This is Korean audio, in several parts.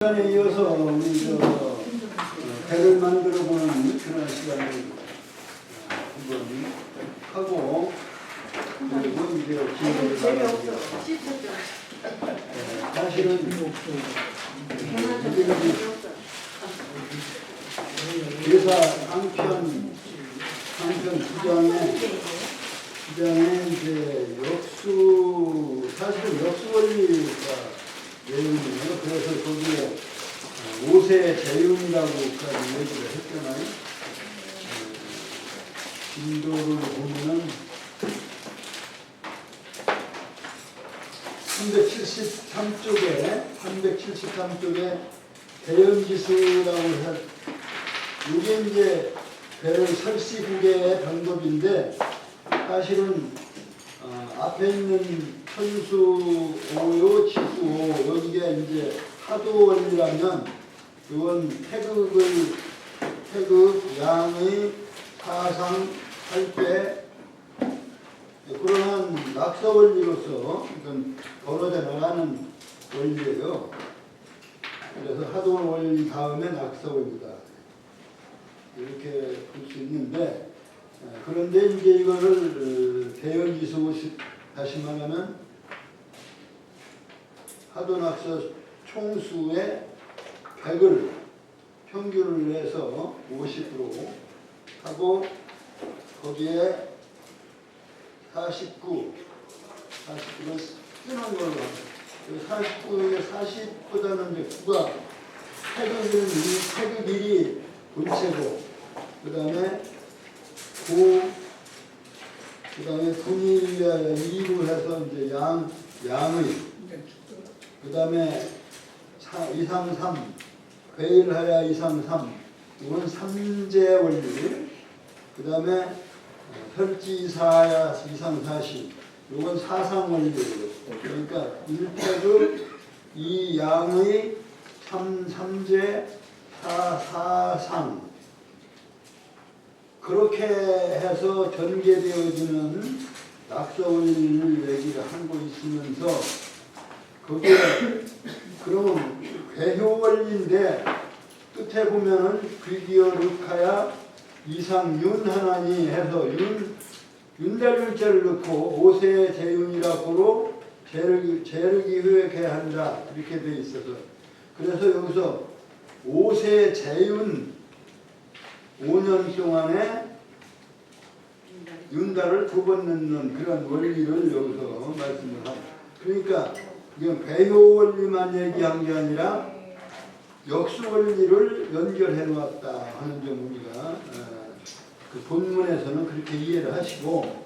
시간에 이어서 우리 배를 만들어 보는 그런 시간을 한번 하고 그리고 이제 진행을 재미없어. 사실은 대사 한편 주장에 이제 사실은 역수 원리가 내용이에요. 그래서 거기에 5세 재윤이라고까지 얘기를 했잖아요. 진도를 보면은 373쪽에 대연지수라고 해서 이게 이제 배를 설시국의 방법인데 사실은 앞에 있는 천수 5요, 지수 5 여기가 이제 하도 원리라면 이건 태극, 양의, 사상, 할배 그러한 낙서 원리로서 이건 벌어져 나가는 원리예요. 그래서 하도 원리 다음에 낙서 원리다 이렇게 볼 수 있는데 그런데 이제 이거를 대연지수 다시 말하면 하도 낙서 총수의 100을 평균을 해서 50% 하고 거기에 49는 쓰는 걸로 49에 40보다는 이제 9가 태극 1이 본체고 그 다음에 9 그 다음에 분이 2로 해서 이제 양의 그 다음에 2, 3, 3 괴일하야 2, 3, 3 이건 3제 원리 그 다음에 혈지사야 2, 3, 40 이건 사상 원리예요. 그러니까 1태극 2 양의 3제 4상 그렇게 해서 전개되어지는 낙서 원리를 얘기를 하고 있으면서 그게 그러면 괴효 원리인데 끝에 보면은 귀기어 르카야 이상 윤 하나니 해서 윤달률자를 넣고 5세 재윤이라고로 재르기 후에 한다 이렇게 돼 있어서 그래서 여기서 5세 재윤 5년 동안에 윤달을 2번 넣는 그런 원리를 여기서 말씀을 합니다. 그러니까 이건 배효 원리만 얘기한 게 아니라 역수 원리를 연결해 놓았다 하는 점 우리가 그 본문에서는 그렇게 이해를 하시고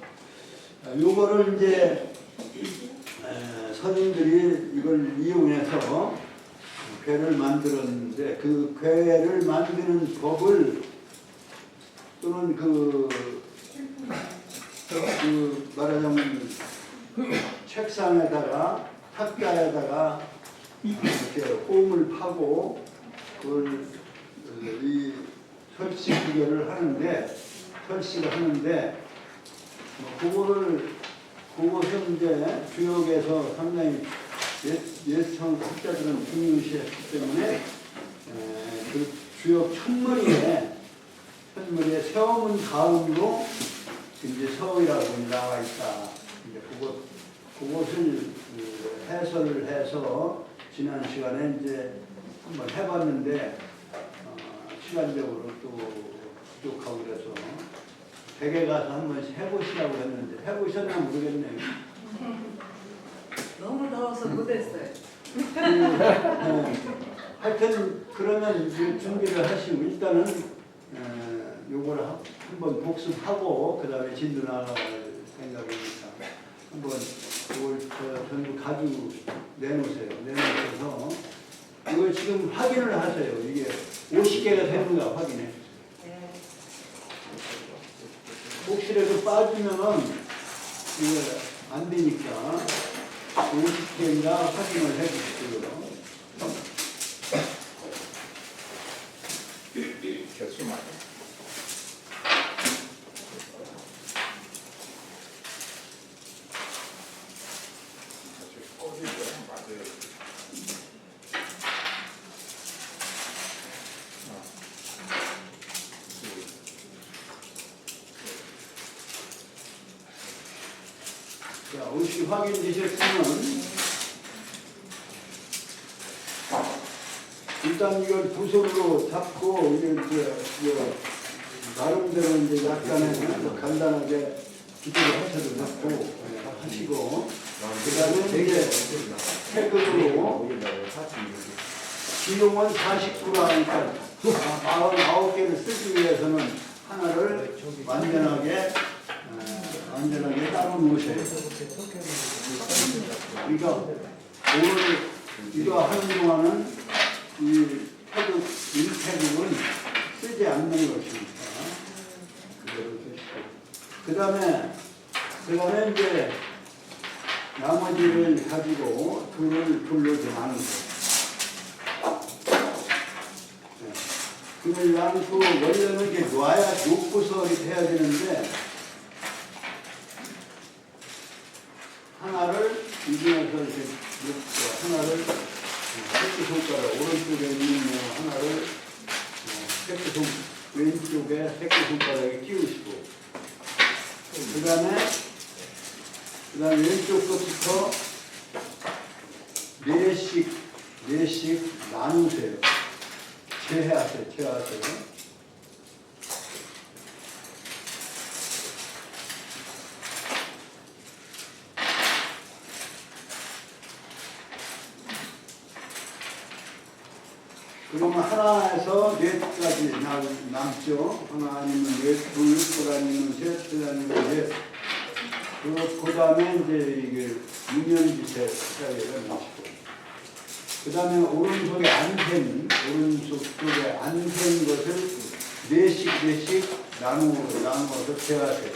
요거를 이제 선생들이 이걸 이용해서 괴를 만들었는데 그 괴를 만드는 법을 또는 그 말하자면 책상에다가 탁자에다가 이렇게 홈을 파고 그걸 이 설치를 하는데 그것은 이제 주역에서 상당히 예성 학자들은 중요시했기 때문에 그 주역 첫머리에 세움은 다음으로 이제 서의라고 나와 있다. 이제 그것을 해설을 해서 지난 시간에 이제 한번 해봤는데 시간적으로 또 부족하고 그래서 댁에 가서 한번 해보시라고 했는데 해보셨나 모르겠네요. 너무 더워서 못했어요. 하여튼 그러면 이제 준비를 하시고 일단은 요걸 한번 복습하고 그 다음에 진도 나갈 생각이니까 한번 이걸 전부 가지고 내놓으세요. 내놓으셔서 이걸 지금 확인을 하세요. 이게 50개가 되는가 확인해. 혹시라도 빠지면 이게 안 되니까 50개인가 확인을 해주시고요. 개수만. 사실 어디서 맞아요. 자, 혹시 확인되셨으면 일단 이걸 두 손으로 잡고 나름대로 이제 약간의 간단하게 기도를 하셔도 좋고 하시고 그다음에 이제 태극으로 비용은 49라니까 49개를 쓰기 위해서는 하나를 완전하게 따로 놓으셔야 돼요. 그러니까 오늘 이거 하는 동안은 이 태극, 일태극은 쓰지 않는 것입니다. 그대로 쓰시고. 그 다음에 이제 나머지를 가지고 둘로 이제 나누고. 그걸 나누고 원래는 이게 놓고서 이렇게 해야 되는데 하나를 이 중에서 이렇게 놓고 하나를 새끼손가락 오른쪽에 있는 하나를 왼쪽에 새끼손가락에 끼우시고 그 다음에 왼쪽 것부터 네씩 나누세요. 제하세요. 그러면 하나에서 넷까지 남죠. 하나 아니면 넷, 둘 아니면 셋, 아니면 넷. 그 다음에 이제 이게 문연기세 사이에가 넣으시고. 그 다음에 오른쪽에 안센 것을 네씩 나누어서 제하세요.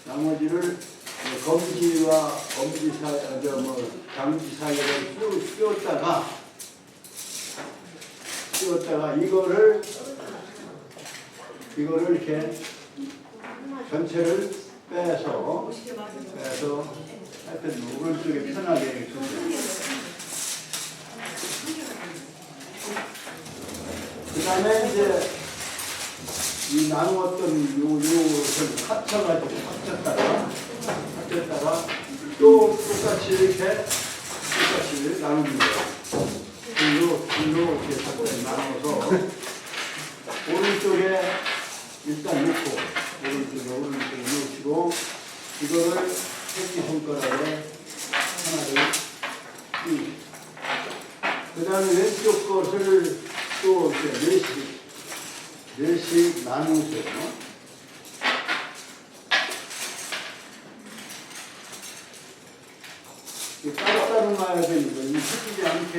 나머지를 검지와 장지 사이를 끼웠다가 이거를 이렇게 전체를 빼서 하여튼 오른쪽에 편하게 주세요. 그 다음에 이제 이 나누었던 요것을 합쳤다가 또 똑같이 이렇게 나눕니다. 둘로 이렇게 나눠서 오른쪽에 일단 놓고 오른쪽에 놓으시고 이거를 새끼손가락에 하나를 끼우시고 그 다음에 왼쪽 것을 또 이렇게 네씩 나누세요. 따로 놔야 되는 거예요. 섞이지 않게.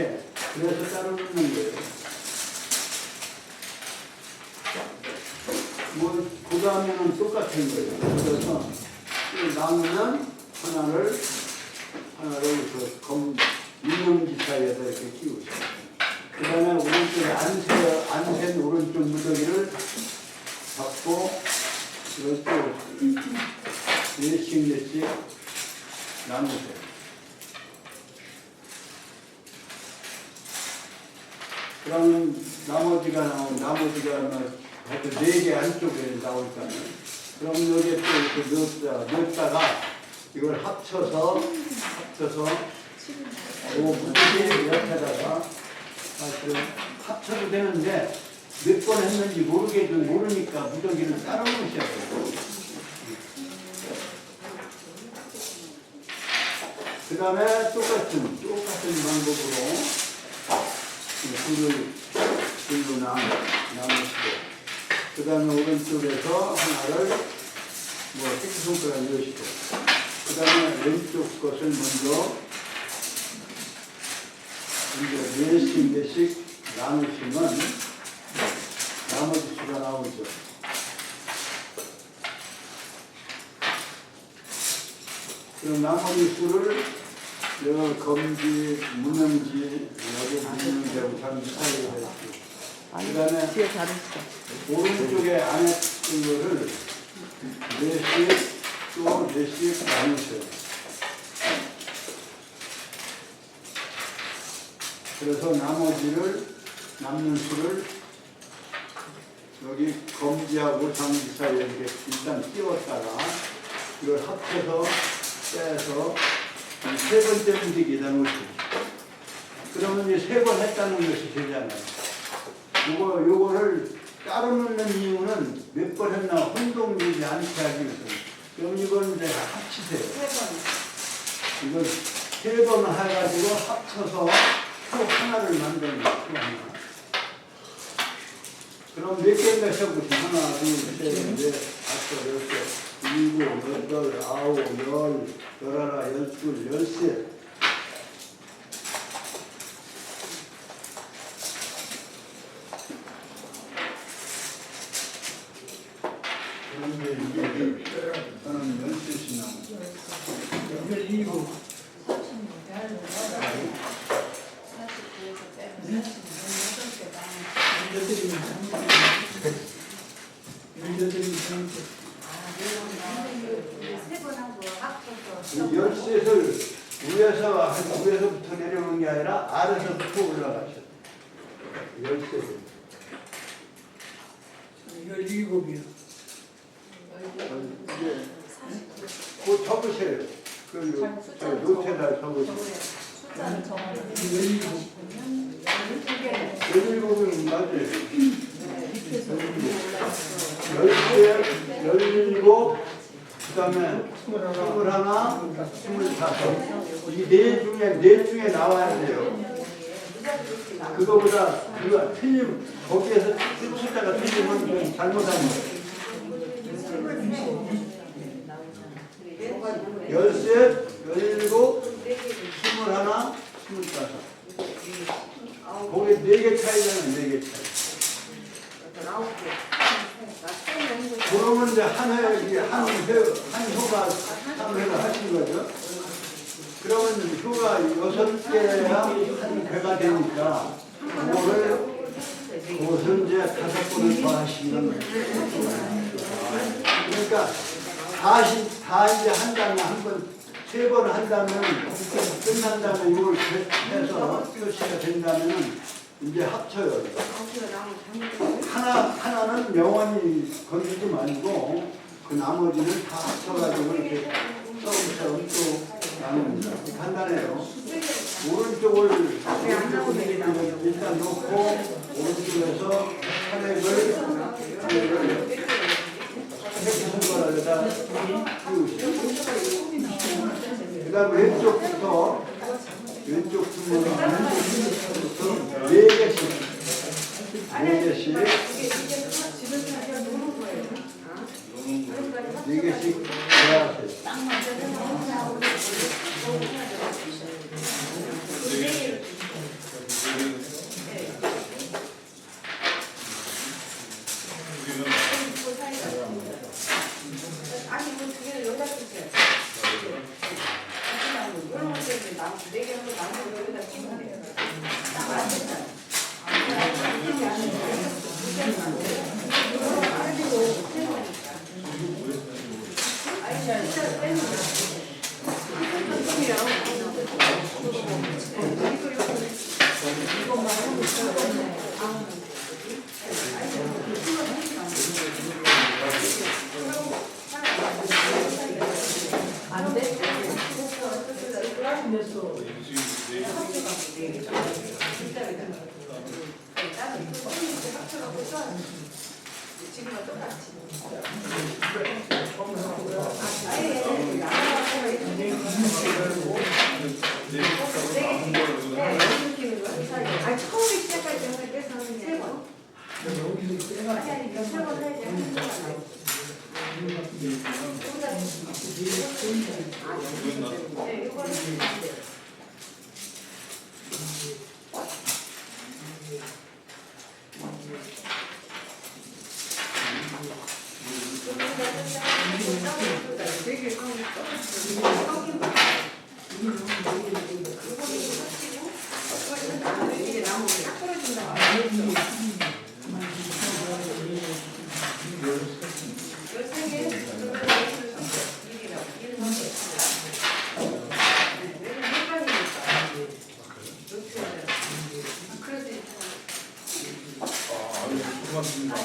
그래서 따로 넣는 거예요. 그 다음에는 똑같은 거예요. 그래서 나누면 하나를 유명지 사이에다 이렇게 끼우세요. 그 다음에 오른쪽에 안센 오른쪽 무더기를 잡고 이걸 또 네씩 나누세요. 그러면 나머지가 하여튼 4개 안쪽에 나올 거 아니에요. 그럼 여기에 또 이렇게 넣었다가 이걸 합쳐서 무더기 옆에다가 사실 합쳐도 되는데 몇 번 했는지 모르니까 무더기를 따로 넣으셔야 돼요. 그 다음에 똑같은 방법으로 둘로 나누시고 그 다음에 오른쪽에서 하나를 새끼손가락 넣으시고 그 다음에 왼쪽 것을 먼저 네씩 나누시면 나머지 수가 나오죠. 그럼 나머지 수를 검지, 문영지, 여기 문영지하고 장지 사이에 있고 그 다음에 오른쪽에 안에 있는 거를 네씩 나누세요. 그래서 남는 수를 여기 검지하고 장지 사이에 이렇게 일단 띄웠다가 이걸 합쳐서 빼서 세 번째 문제기에다 놓으시죠. 그러면 이제 세 번 했다는 것이 되잖아요. 요거를 따로 넣는 이유는 몇 번 했나 혼동되지 않게 하기 위해서. 그럼 이건 이제 합치세요. 이걸 세 번 해가지고 합쳐서 표 하나를 만드는 거예요. 그럼 몇 개인가 써보시면 하나, 둘, 셋, 넷, 다섯, 여섯, 일곱, 여덟, 아홉, 열, 열하나, 열둘, 열셋. 그런데 이게 저는 열셋이 나옵니다. 일곱. 이 열셋을 위에서부터 내려오는 게 아니라 아래서부터 올라가셔. 열셋을. 17이요. 그 적으세요. 저 노트에다 적으세요. 숫자는 정하는 17은 맞아요. 17, 그 다음에 21, 25. 이 네 중에 나와야 돼요. 그거보다 거기에서 숫자가 틀리면 그건 잘못한 거예요. 13, 17, 21, 25. 거기 4개 차이잖아요. 4개 차이. 그러면 이제 한 효가 3회를 하신 거죠. 그러면 효가 6개야 한 회가 되니까 그것을 이제 5번을 더 하시는 거예요. 그러니까 다 이제 한다면 한 번, 3번 한다면 끝난 다음에 이걸 해서 표시가 된다면 이제 합쳐요. 하나는 영원히 건드리지 말고 그 나머지는 다 합쳐가지고 이렇게 처음처럼 또 나눕니다. 간단해요. 오른쪽을 일단 놓고 오른쪽에서 혈액을 손가락에다 띄우시고 그 다음에 왼쪽부터 주문은 4개씩 4개씩 해야 돼요. 지금은 똑같이. 처음에 시작할 때는 떼서는 3번. 아니, 3번 해야지. 네, 이거는 이게 나무 딱 떨어진다. 고맙습니다.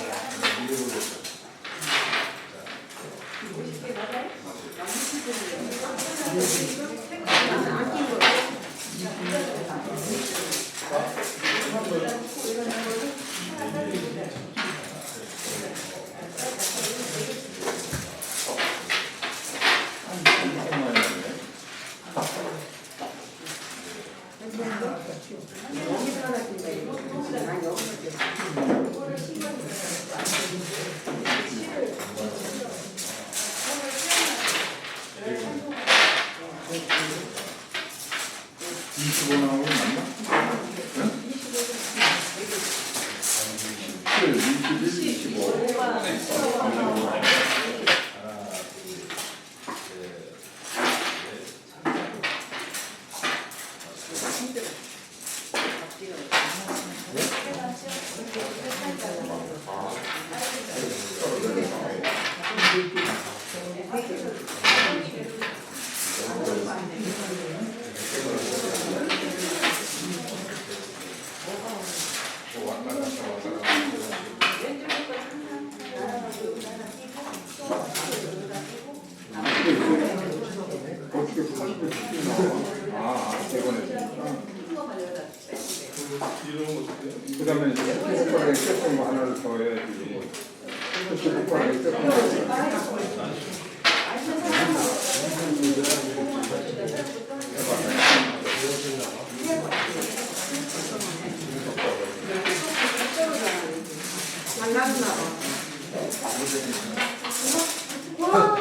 그 다음에 이제 뚜껑에 조금 거 하나를 더 해야지. 뚜껑에 조금 안 나왔나 봐.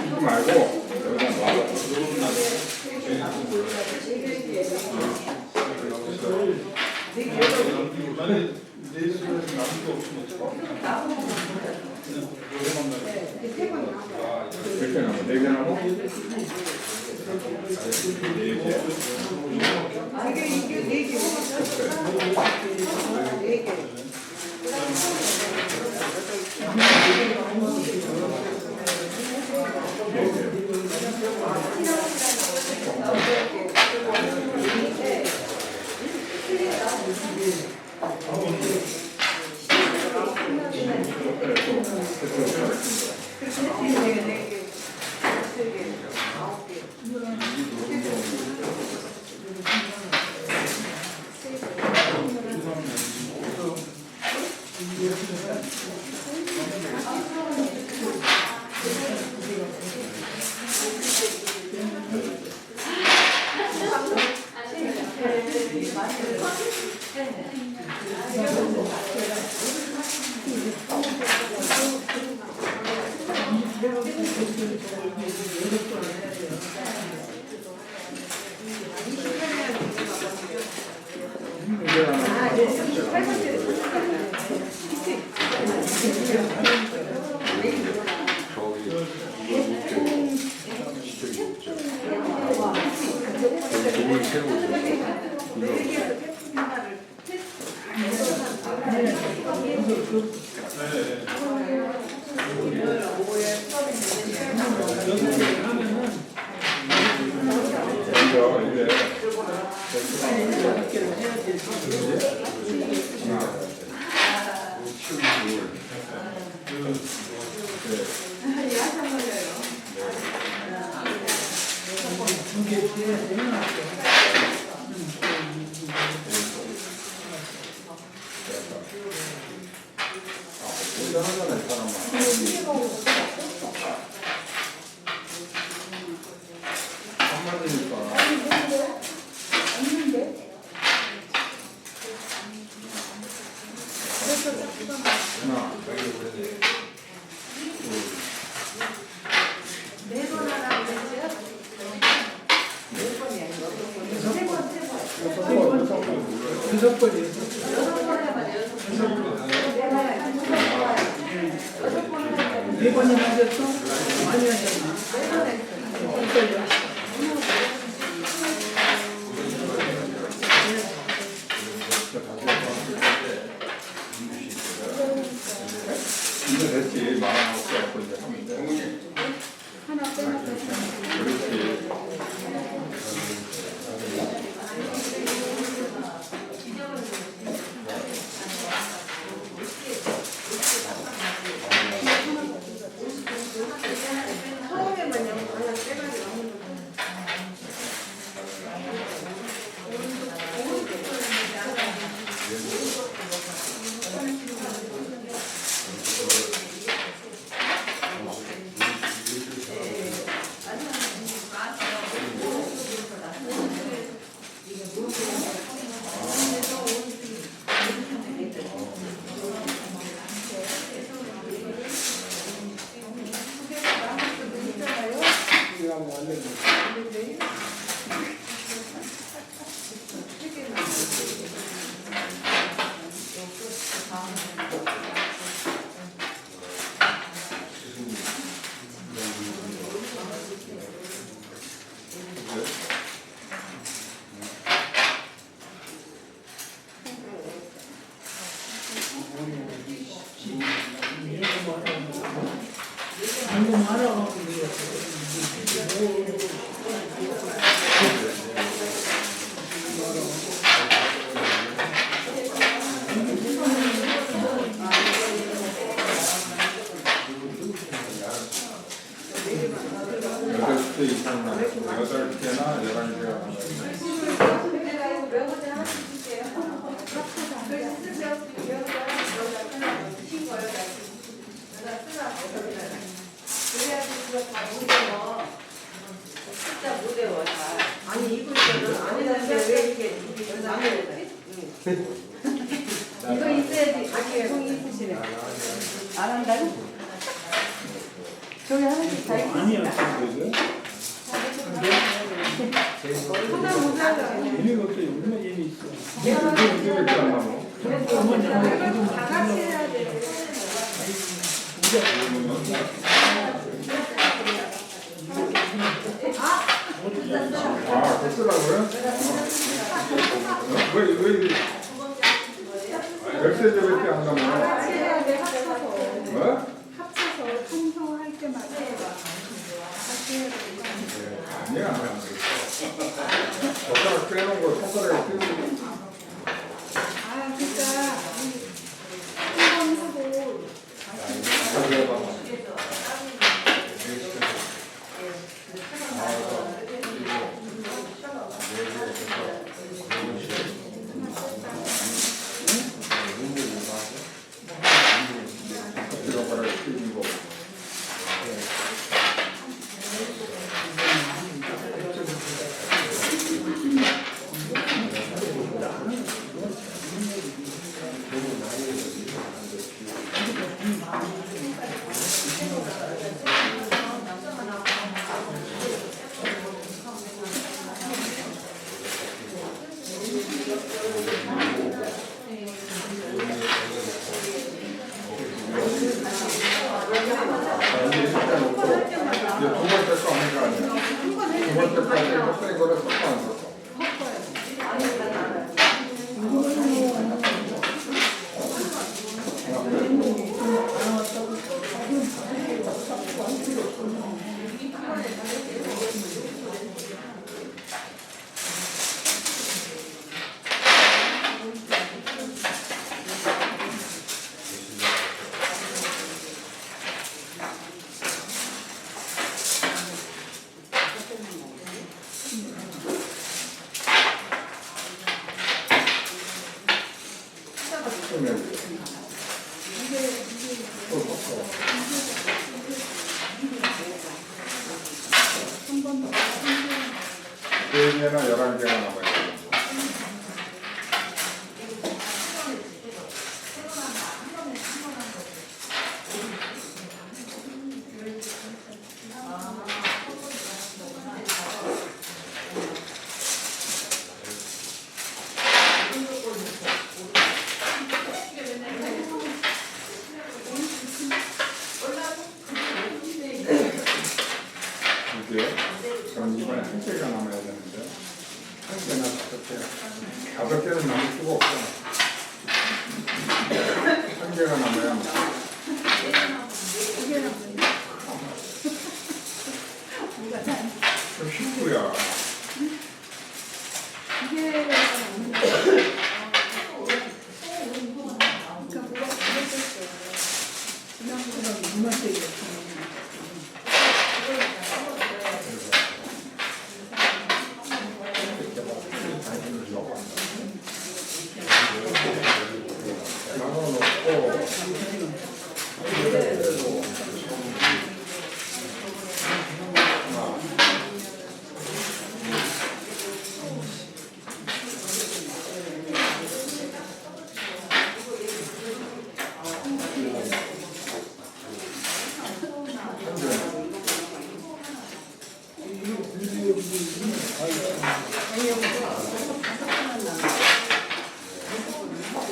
이거 말고 여기다 놔. 몇 개 남아? 4개 남아? 4번이나 하셨어? 많이 하셨나? 이거 됐지. 방금 알아가지고 여덟 개 이상 나요. 8개나 11개가 아니 이거 있잖아. 안 했는데 왜 이게 남의 이거 있어야지. 자기 형이 있으시네. 안 한다고? 저기 하나씩 다 아니야 있으시다. 그거 하나 모자라. 재미가 없어요. 얼마나 재미있어. 이게 왜 이렇게 안 나와? 다 같이 해야 돼. 아, 됐더라고요? 왜 이렇게 열쇠들밖에 안 나와? 같이 해야 돼. 합쳐서. 뭐? 합쳐서 청소할 때마다 같이 해야 돼. 아니야. 젓가락 빼놓은 거 손가락에 끼고. 아, 그러니까 한 번 하고 가져봐. 젓가락에 끼고. 이제 일단 놓고 이제 두 번째 거 아닌 거 아니야? 두 번째 거는 뺀 거를 섞어 안 섞어? 그러면 또 섞어. 4개나 11개가 남아있어. 이게 그럼 이번에 한 개가 남아야 되는데 한 개나 5개, 5개는 남을 수가 없어. 한 개가 남아야 좀 쉽고요.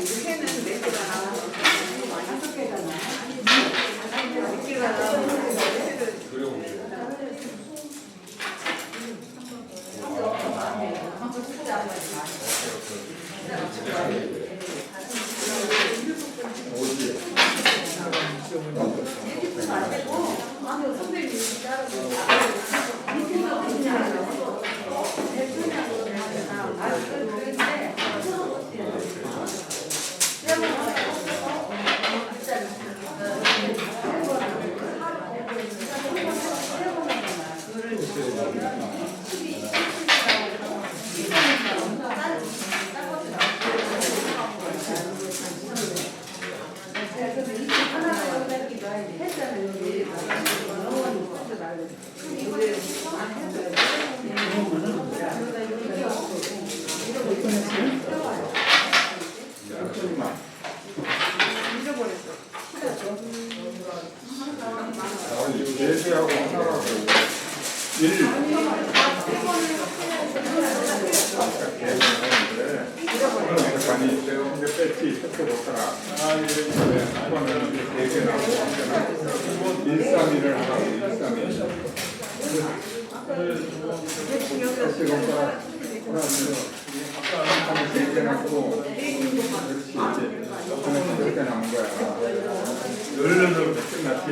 새는 몇 개가 나와서 5개잖아. 6개가 나와서 예수하고 하나라고 1 아니 제가 혼자 뺐지 set도 못하라 이거는 4개 나오고 132를 하라고 132 set도 못하라 아까 3개 남고 그렇지 이제 이렇게 남은 거야 열흘로 끝났지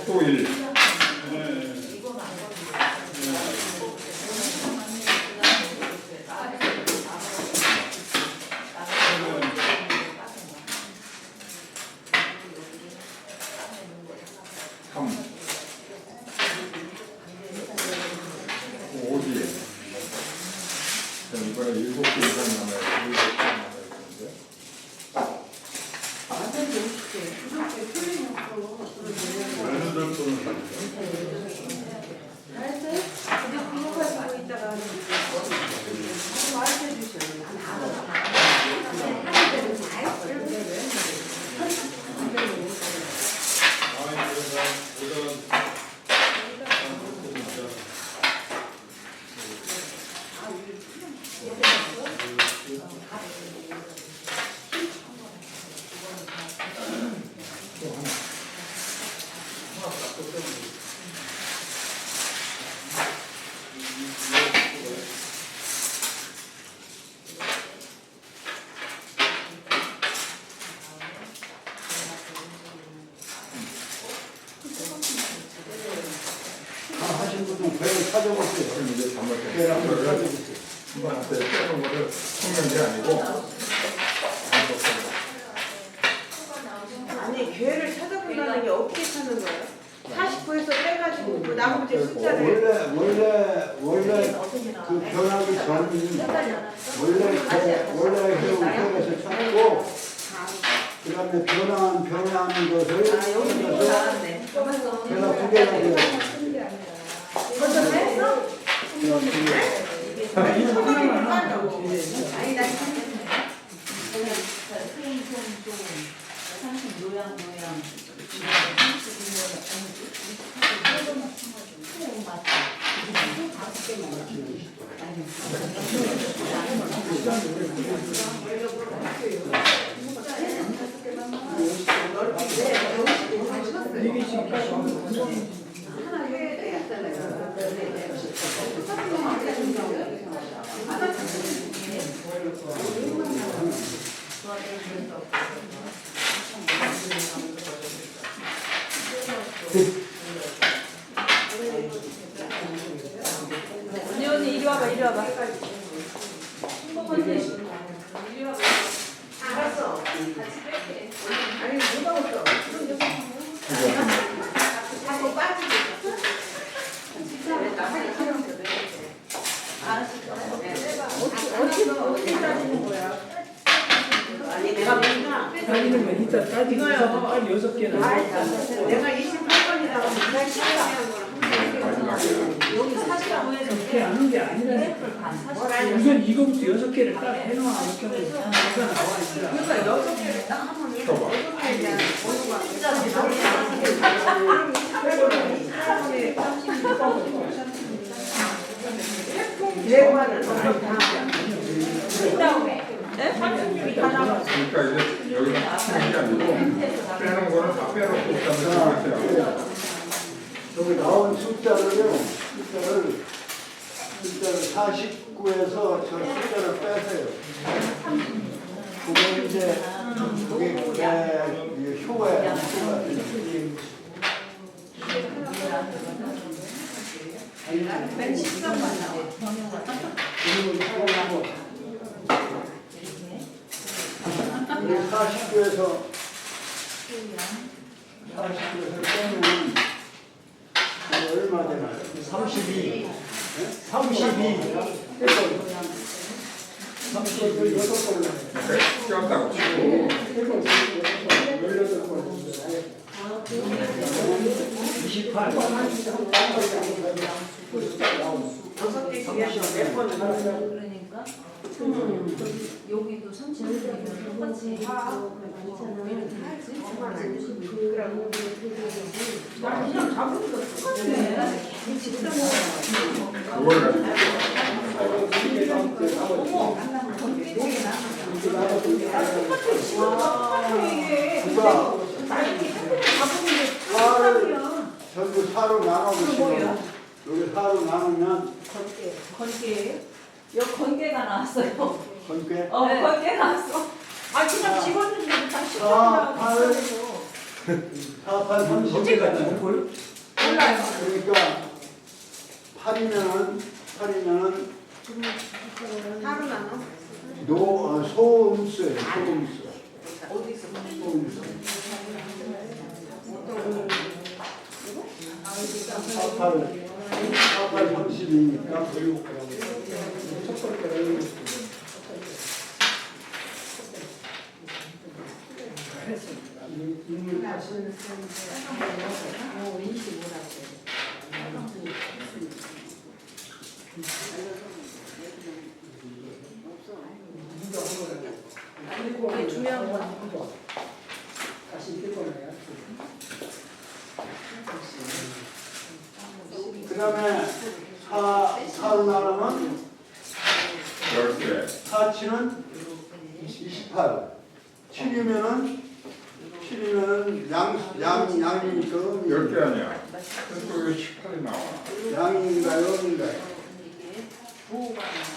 또 1. 이번에 7개 이상 남아요. 7개 남아요. 하신 분은 배를 찾아보세요. 그럼 이제 잘못된 배를 한번 거를 찾아보세요. 한번한테 빼는 거를 속는 게 아니고 아니 교회를 찾아본다는 게 어떻게 찾는 거예요? 49에서 빼가지고 그 나머지 숫자를 원래 그 변하기 전 원래 해온 회에서 찾고 그다음에 변하는 것을 제가 두 개나 돼요. 먼저 했어? 아니 하나만 아니 난 내가 28번이라고 맨날 시험한 거랑 여기 49에서 그렇게 하는 게 아니라 우선 이거부터 6개를 딱 해놔. 이렇게 하면 이거 나와 있더라. 그러니까 6개를 딱 하면 줘봐. 6개에 대한 번호가 진짜 대화는 어떤 다 그다음에 그러니까 이제 여기다 쓰는 게 아니고 빼는 거는 다 빼놓고 일단 들어가세요. 여기 나온 숫자를 49에서 저 숫자를 빼세요. 그거 이제 그게 효과야. 맨 13만 나와. 우리 49에서 빼면 얼마 되나요? 32. 32. 32. 꼈다고 치고 28. 6개 중에서 몇 번을 하는 그러니까 여기도 30이면 똑같이 나 그냥 잡으니까 똑같네. 그걸 가지고 어머, 건기지게 누가 사를 전부 4로 나눠보시면 여기 4로 나누면 건기예요? 여기 건개가 나왔어요. 건께 건개 나왔어. 아 그냥 집었는데 다 4, 8, 식당이라고 4, 8, 30. 몰라요. 그러니까 8이면은 하루 나눠? 소음수예요. 소음수. 어디 있어? 소음수. 4, 8, 32니까 그리고 이게 중요한 건 그 다음에 4로 나누면 10개 4, 7은 28. 7이면은 양이니까 10개 아니야. 그래서 왜 18이 나와? 양인가요? 음인가요?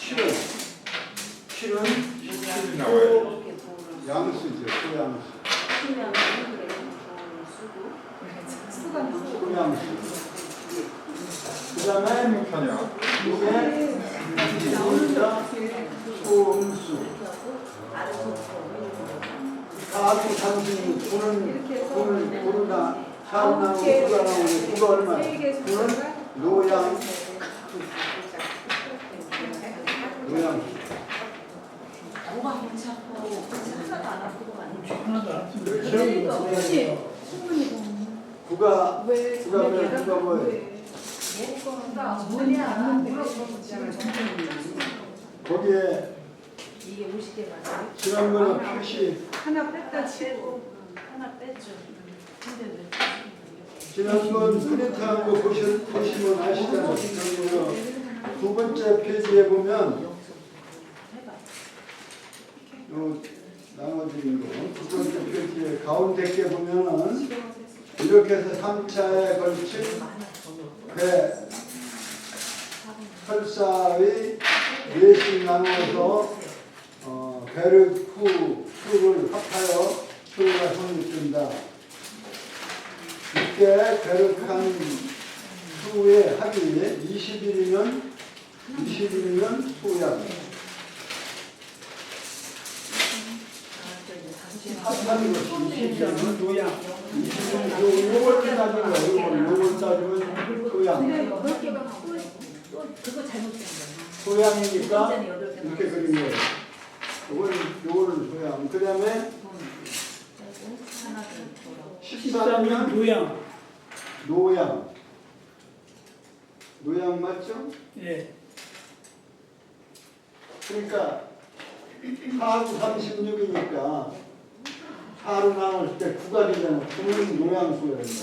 7은 17이 나와요. 양수죠. 소양수. 소양수. 그 다음에 못하냐? 이게 소음수. 가구 상승 구는 구르다 잘 나오고 구가 나오고 구가 얼마? 구는 노양 뭐가 괜찮고 하나도 안 아프고 많이 하나도 안 쓰는 그러니까 혹시 구가 뭐예요? 거기에 이게 50개 맞아요? 지난번에 표시 하나 뺐다 치고 하나 뺐죠. 근데 왜 지난번 프린트한 거 보시면 아시잖아요. 그리고 두 번째 페이지에 보면 나눠드린 거. 두 번째 페이지에 가운데 게 보면은 이렇게 해서 3차에 걸친 혈사의 4씩 나누어서 베르크를 합하여 효가 성립된다. 이때 베르크한 후의 합이 20일이면 소양. 합하는 것이 20일이면 노양. 요걸 따지면 요걸 따지면 소양. 그거 잘못된 거예요. 소양이니까 완전히 8개 이렇게 그린 거예요. 요걸 소양. 그 다음에 하나 더 돌아. 13년 노양. 노양. 노양 맞죠? 예. 그러니까 4구 36이니까 4로 나눴을 때 9가 되잖아. 9는 노양수가 된다.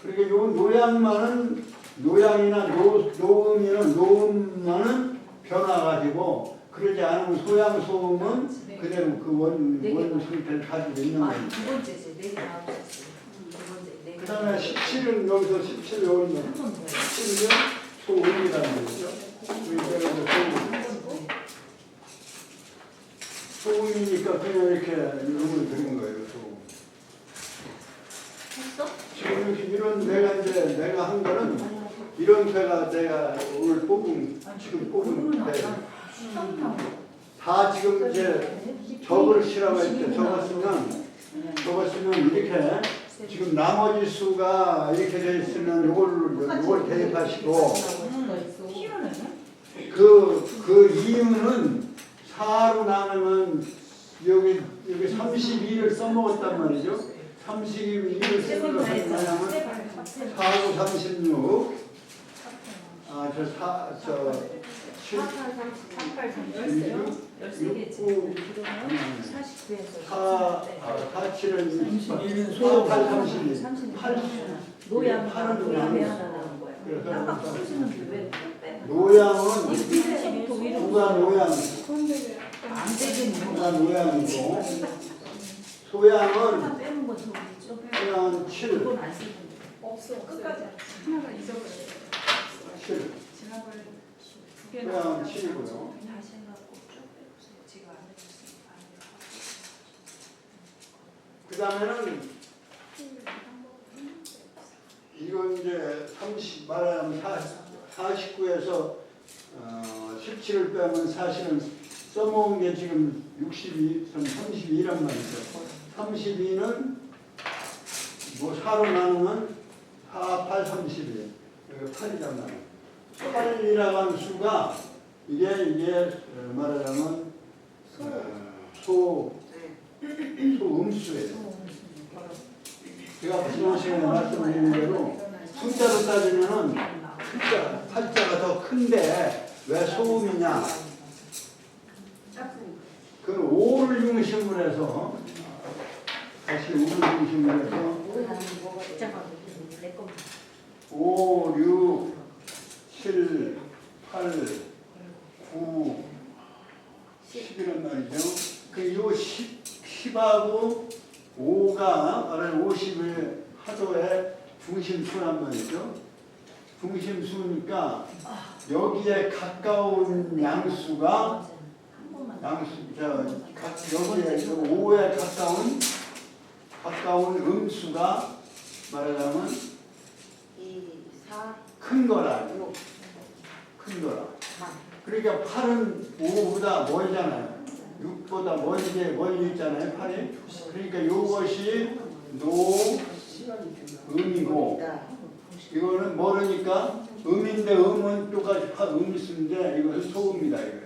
그러니까 요 노양만은 노양이나 노음이는 노음만은 변화가지고 그러지 않으면 소양 소음은 그대로 그 원 상태를 가지고 있는 거예요. 두 번째지. 4개 나오셨지. 두 번째. 4개. 그 다음에 17은 여기서 17을 오면 17은 소음이라는 거죠. 소음이니까 그냥 이렇게 이름을 드린 거예요. 소음. 했어? 지금 이런 내가 한 거는 이런 내가 오늘 지금 뽑은 데 다 지금 이제 적으시라고 했죠. 적었으면 이렇게 지금 나머지 수가 이렇게 돼 있으면 요걸 대입하시고 그 이유는 4로 나누면 여기 32를 써먹었단 말이죠. 32를 써먹었으면 4고 36 7 31은 소음. 32. 노양 왜 하나 나온 거야? 아까 쓰시는 왜 빼? 노양은 위로 누가 노양, 안 되겠네. 누가 노양이고 소양은 빼는 건 저기죠. 소양은 7, 그건 안 쓰는데. 없어. 끝까지. 하나가 잊어버렸어. 7, 지난번에 소양은 7이고요. 다시 해갖고 쭉 빼보세요. 지금 안 해줬으니까 그 다음에는 이건 이제 30 말하자면 49에서 17을 빼면 사실은 써먹은 게 지금 32란 말이죠. 32는 뭐 4로 나누면 4, 8, 32. 여기 8이란 말이에요. 8이라고 하는 수가 이게 말하자면 소음수예요. 제가 지난 시간에 말씀드린 대로 숫자로 따지면은 팔자가 더 큰데 왜 소음이냐? 그건 5를 중심으로 해서 다시 5를 중심으로 해서 5, 6, 7, 8, 9, 10이란 말이죠. 요 10하고 5가 바로 50의 하도의 중심수란 말이죠. 중심수니까 여기에 가까운 양수가 여기에 5에 가까운 음수가 말하자면 2, 4, 큰 거라. 큰 거라. 그러니까 8은 5보다 멀잖아요. 6보다 멀리 있잖아요. 8이. 그러니까 이것이 음이고 이거는 모르니까 음인데 음은 똑같이 음수인데 이것은 소음이다 이거예요.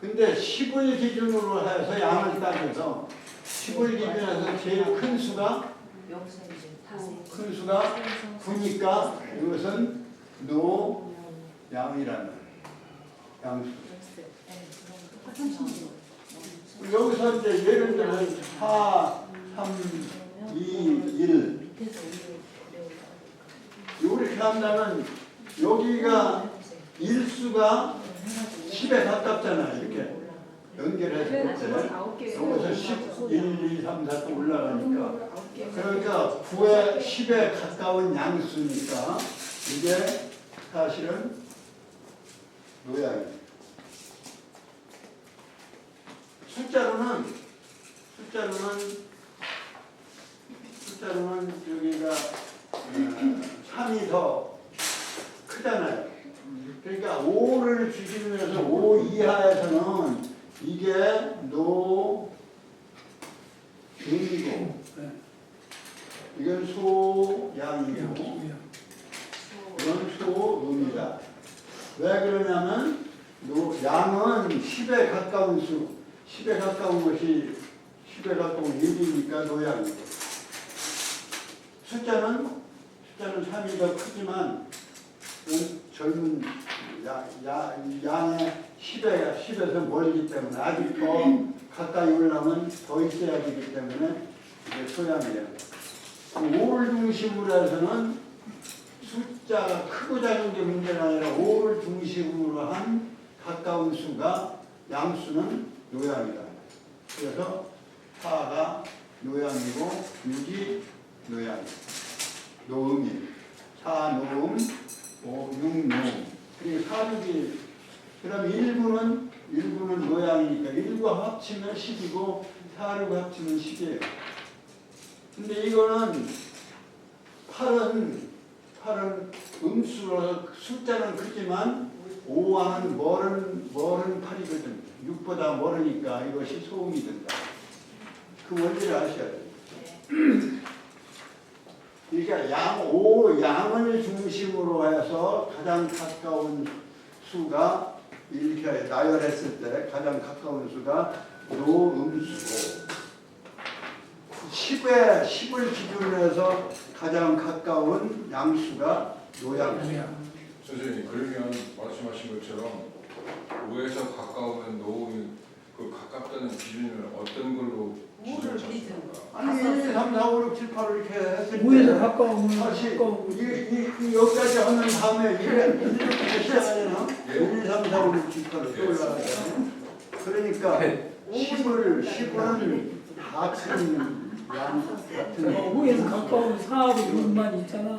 근데 10을 기준으로 해서 양을 따져서 10을 기준으로 해서 제일 큰 수가 9니까 이것은 노양이라는 양수. 여기서 이제 예를 들어서 4, 3, 2, 1 이렇게 한다면 여기가 일수가 10에 가깝잖아요. 이렇게 연결해서 여기서 10, 1, 2, 3, 4 또 올라가니까 그러니까 9에 10에 가까운 양수니까 이게 사실은 노양이에요. 숫자로는 여기가 3이 더 크잖아요. 그러니까 5를 기준으로 해서 5 이하에서는 이게 노음이고 이건 소양이고 이건 소음이다. 왜 그러냐면 양은 10에 가까운 수 10에 가까운 것이 10에 가까운 1이니까 노양이고 숫자는 3이 더 크지만 젊은 양의 10에서 멀기 때문에 아직 더 가까이 오려면 더 있어야 되기 때문에 이제 소양이에요. 5를 중심으로 해서는 숫자가 크고 작은 게 문제가 아니라 5를 중심으로 한 가까운 수가 양수는 노양이다. 그래서 4가 노양이고 6이 노양. 노음이 4 노음, 5, 6 노음. 그리고 4, 6이 그럼 1부는 노양이니까 1과 합치면 10이고 4를 합치면 10이에요. 근데 이거는 8은 음수로 숫자는 크지만 5와는 멀은 8이거든. 6보다 멀으니까 이것이 소음이 된다. 그 원리를 아셔야 돼요. 그러니까 양을 중심으로 해서 가장 가까운 수가 이렇게 나열했을 때 가장 가까운 수가 노음수고 10을 기준으로 해서 가장 가까운 양수가 노양수. 선생님 그러면 말씀하신 것처럼 5에서 가까우면 노음이 그 가깝다는 기준을 어떤 걸로 기준을 잡습니까? 아니 1, 2, 3, 4, 5, 6, 7, 8 이렇게 했을 때 5에서 가까우면 다시 가까우면 이 여기까지 하는 다음에 이렇게 시작하잖아. 1, 2, 3, 4, 5, 6, 7, 8을 또 올라가잖아. 그러니까 10은 같은 양 같은 5에서 가까우면 4하고 6만 있잖아.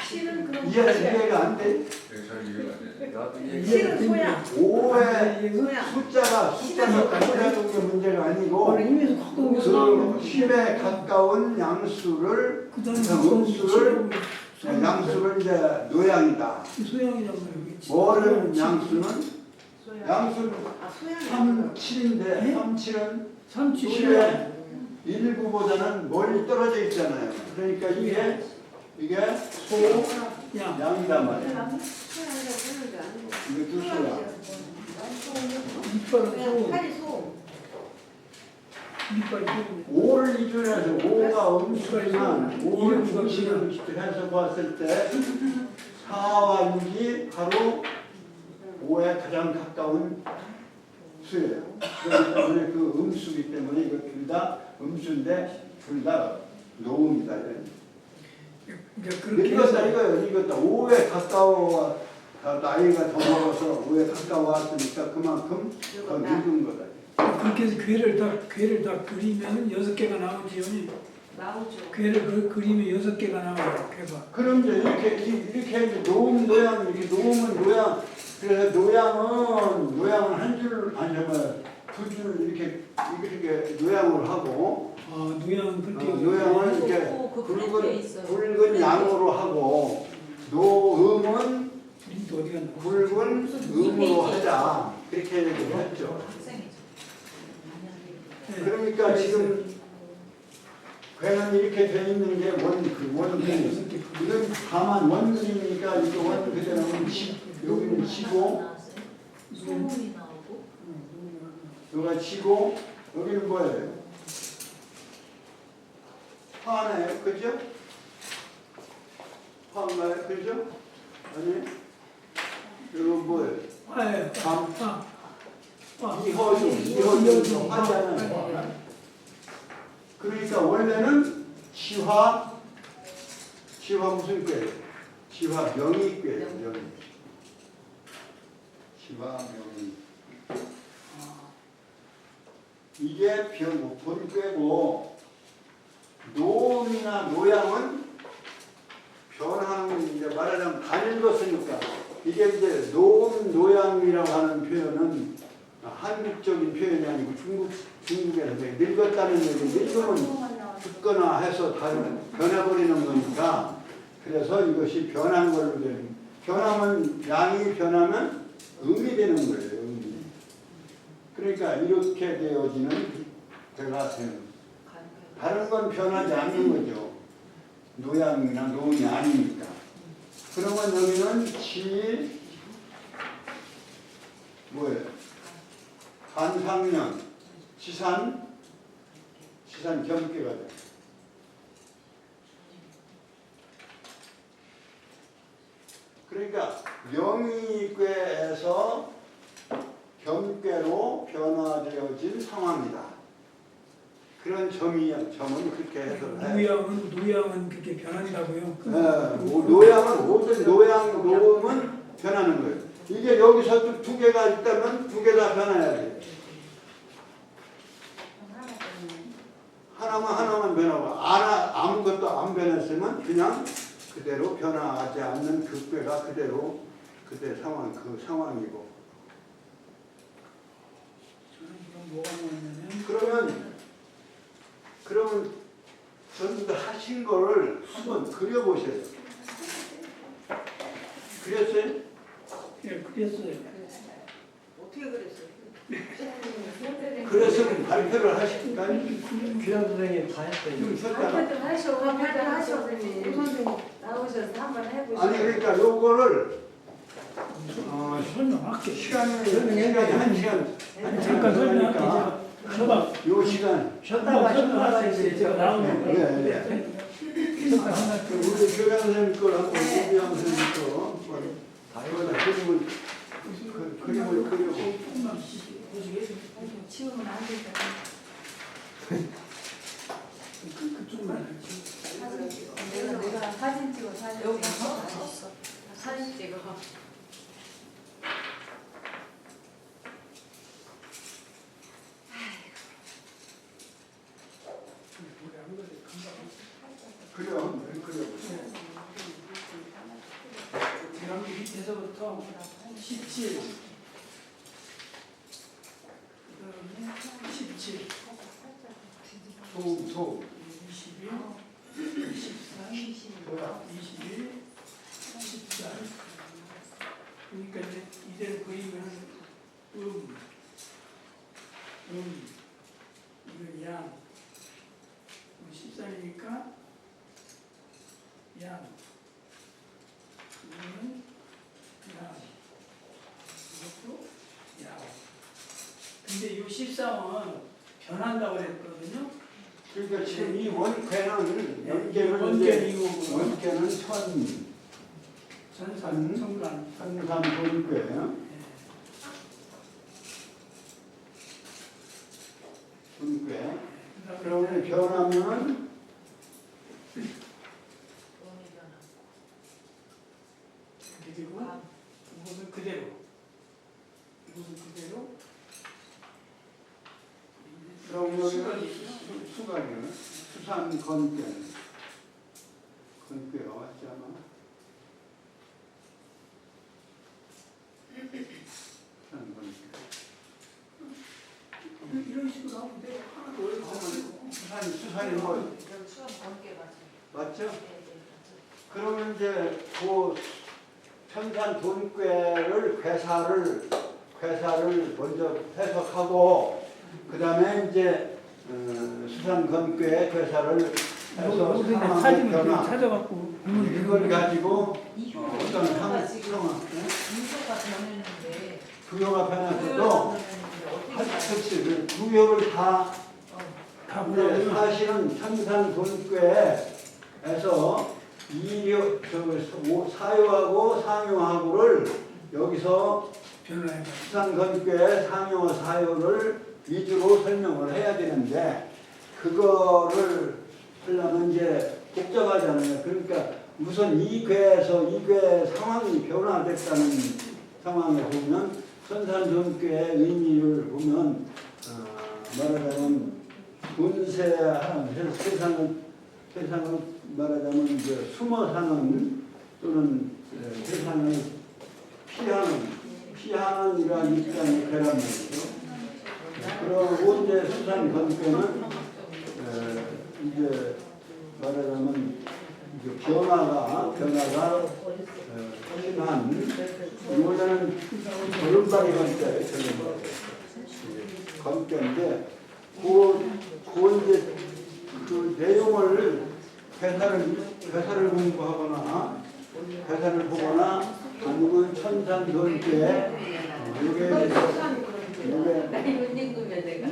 실은 그럼 이해가 안 돼? 잘 이해가 안 되네. 실은 소양. 5의 소양. 숫자가 가까운 게 문제가 아니고 5에서 가까운 게 그 4하고 10에 가까운 양수를 그 다음에 음수를 양수를 이제 노양이다. 소양이란 말이야. 멀은 양수는 양수는 아, 소양. 3, 7인데 3, 7은 37. 10의 1구보다는 멀리 떨어져 있잖아요. 그러니까 이게 소, 야, 양이란 말이에요. 소양이라고 부르는 게 아니고. 이것도 소양. 이빨은 그냥 소, 팔이 소. 이빨이 소. 5를 기준해서 5가 음수지만 5를 중심으로 해서 봤을 때 4와 6이 바로 5에 가장 가까운 수예요. 그렇기 때문에 그 음수기 때문에 이거 둘 다 음수인데 둘 다 노음이다. 이제 그렇게 늙었다 해서 이거예요. 늙었다. 5에 가까워 나이가 더 먹어서 5에 가까워왔으니까 그만큼 더 늙은 거다. 그렇게 해서 괴를 다 그리면 6개가 나오지요. 나오죠. 괴를 그리면 6개가 나와요. 괴가. 그럼 이제 이렇게 이제 노음 노양 이렇게 노음은 노양 그래서 노양은 한 줄 아니 두 줄 이렇게 노양으로 하고 노양은 그렇게 노양은 이렇게 그 프린트에 있어요. 굵은 양으로 하고 노음은 프린트 어디 갔나? 굵은 음으로 하자 그렇게 얘기를 했죠. 학생이죠. 그러니까 지금 괴는 이렇게 돼 있는 게 원근 이건 다만 원근이니까 이거 원 그대로는 여기는 지고 소음이 나오고 여기가 지고 여기는 뭐예요? 화네요, 그죠? 화인가요, 그죠? 아니, 이거 뭐예요? 화예요. 밤, 화. 이허유 화잖아요. 그러니까 원래는 지화 무슨 꾀예요? 지화 명의 꾀예요, 명의. 지화 명의. 이게 본 꾀고 노음이나 노양은 변하는 이제 말하자면 다 읽었으니까 이게 이제 노음 노양이라고 하는 표현은 한국적인 표현이 아니고 중국에서 늙었다는 얘기 늙으면 죽거나 해서 다 변해버리는 거니까 그래서 이것이 변한 걸로 되는 변하면 양이 변하면 음이 되는 거예요. 음이. 그러니까 이렇게 되어지는 괴가 되는 다른 건 변하지 않는 거죠. 노양이나 노음이 아니니까. 그러면 여기는 뭐예요? 간상년, 지산 겸괴가 돼. 그러니까 명의괴에서 겸괴로 변화되어진 상황이다. 그런 점은 그렇게 해석해요. 노양은 그렇게 변한다고요? 노양은 모든 노양은 변하는 거예요. 이게 여기서 두 개가 있다면 두 개 다 변해야 돼. 하나만 변하고 아무것도 안 변했으면 그냥 그대로 변화하지 않는 그 꾀가 그대로 그때 상황 그 상황이고. 저는 뭐가 나왔냐면 그러면 전부 다 하신 거를 한번 그려보세요. 그렸어요? 예, 그랬어요. 어떻게 그랬어요? 그랬으면 발표를 하실까요? 귀한 선생님 다 했어요. 좀 썼다가. 발표도 하셔 선생님 나오셔서 한번 해보시죠. 아니 그러니까 요거를 설명할게. 시간이 한 시간 잠깐 설명할게. 제가 요 시간 쉬었다가 이제 제가 나오는 거. 네. 우리 교양 선생님 걸 한번 교양 선생님 거 이거다 그림을 그리고 치우면 안 된다. 그쪽만 내가 사진 찍어 여기 사진 찍어. 그려. 대한민국 밑에서부터 17, 그다음에 17, 소 21, 23, 21, 14. 그러니까 이제 이대로 그리면 이건 양, 14이니까 양, 이거는 양, 이것도 양. 근데 이 13은 변한다고 그랬거든요. 그러니까 지금 이 원괴는 원견 원괴는 이거고 원괴는 전산, 성관. 천삼돈괴예요. 돈괴. 그러면 변하면은 그리고 이것은 그대로. 이것은 그대로. 그럼 여기는 수간이요. 수산 건괴. 건괴가 왔지 않아? 수산 건괴. 이런 식으로 하면 돼요. 하나도 어렵지 수산이 뭐 수업 검게 맞아요. 맞죠? 그러면 이제 그 천산 돈괴를 괴사를 먼저 해석하고 그 다음에 이제 수산 건괴 괴사를 해서 상황의 사진을 변화 찾아갖고 이걸 가지고 이효가 어떤 상황 이효가 변했는데 부여가 변했어도 그렇지 그 부여를 다 근데 사실은 천산 돈괴에서 사유하고 상유하고를 여기서 변화해봐. 수산 건괴 상유와 사유를 위주로 설명을 해야 되는데 그거를 하려면 이제 복잡하잖아요. 그러니까 우선 이 괴에서 이 괴의 상황이 변화됐다는 상황에 보면 천산 돈괴의 의미를 보면 말하자면 분쇄하는 세상을 말하자면 이제 숨어 사는 또는 세상을 피하는 이러한 입장이 되란 말이죠. 그리고 이제 수산 건괴는 이제 말하자면 이제 변화가 심한 이번에는 걸음발이 건괴인데 그 이제 그 내용을 회사를 공부하거나 회사를 보거나 아니면 천산 돈괴 이게 나 이거 읽으면 내가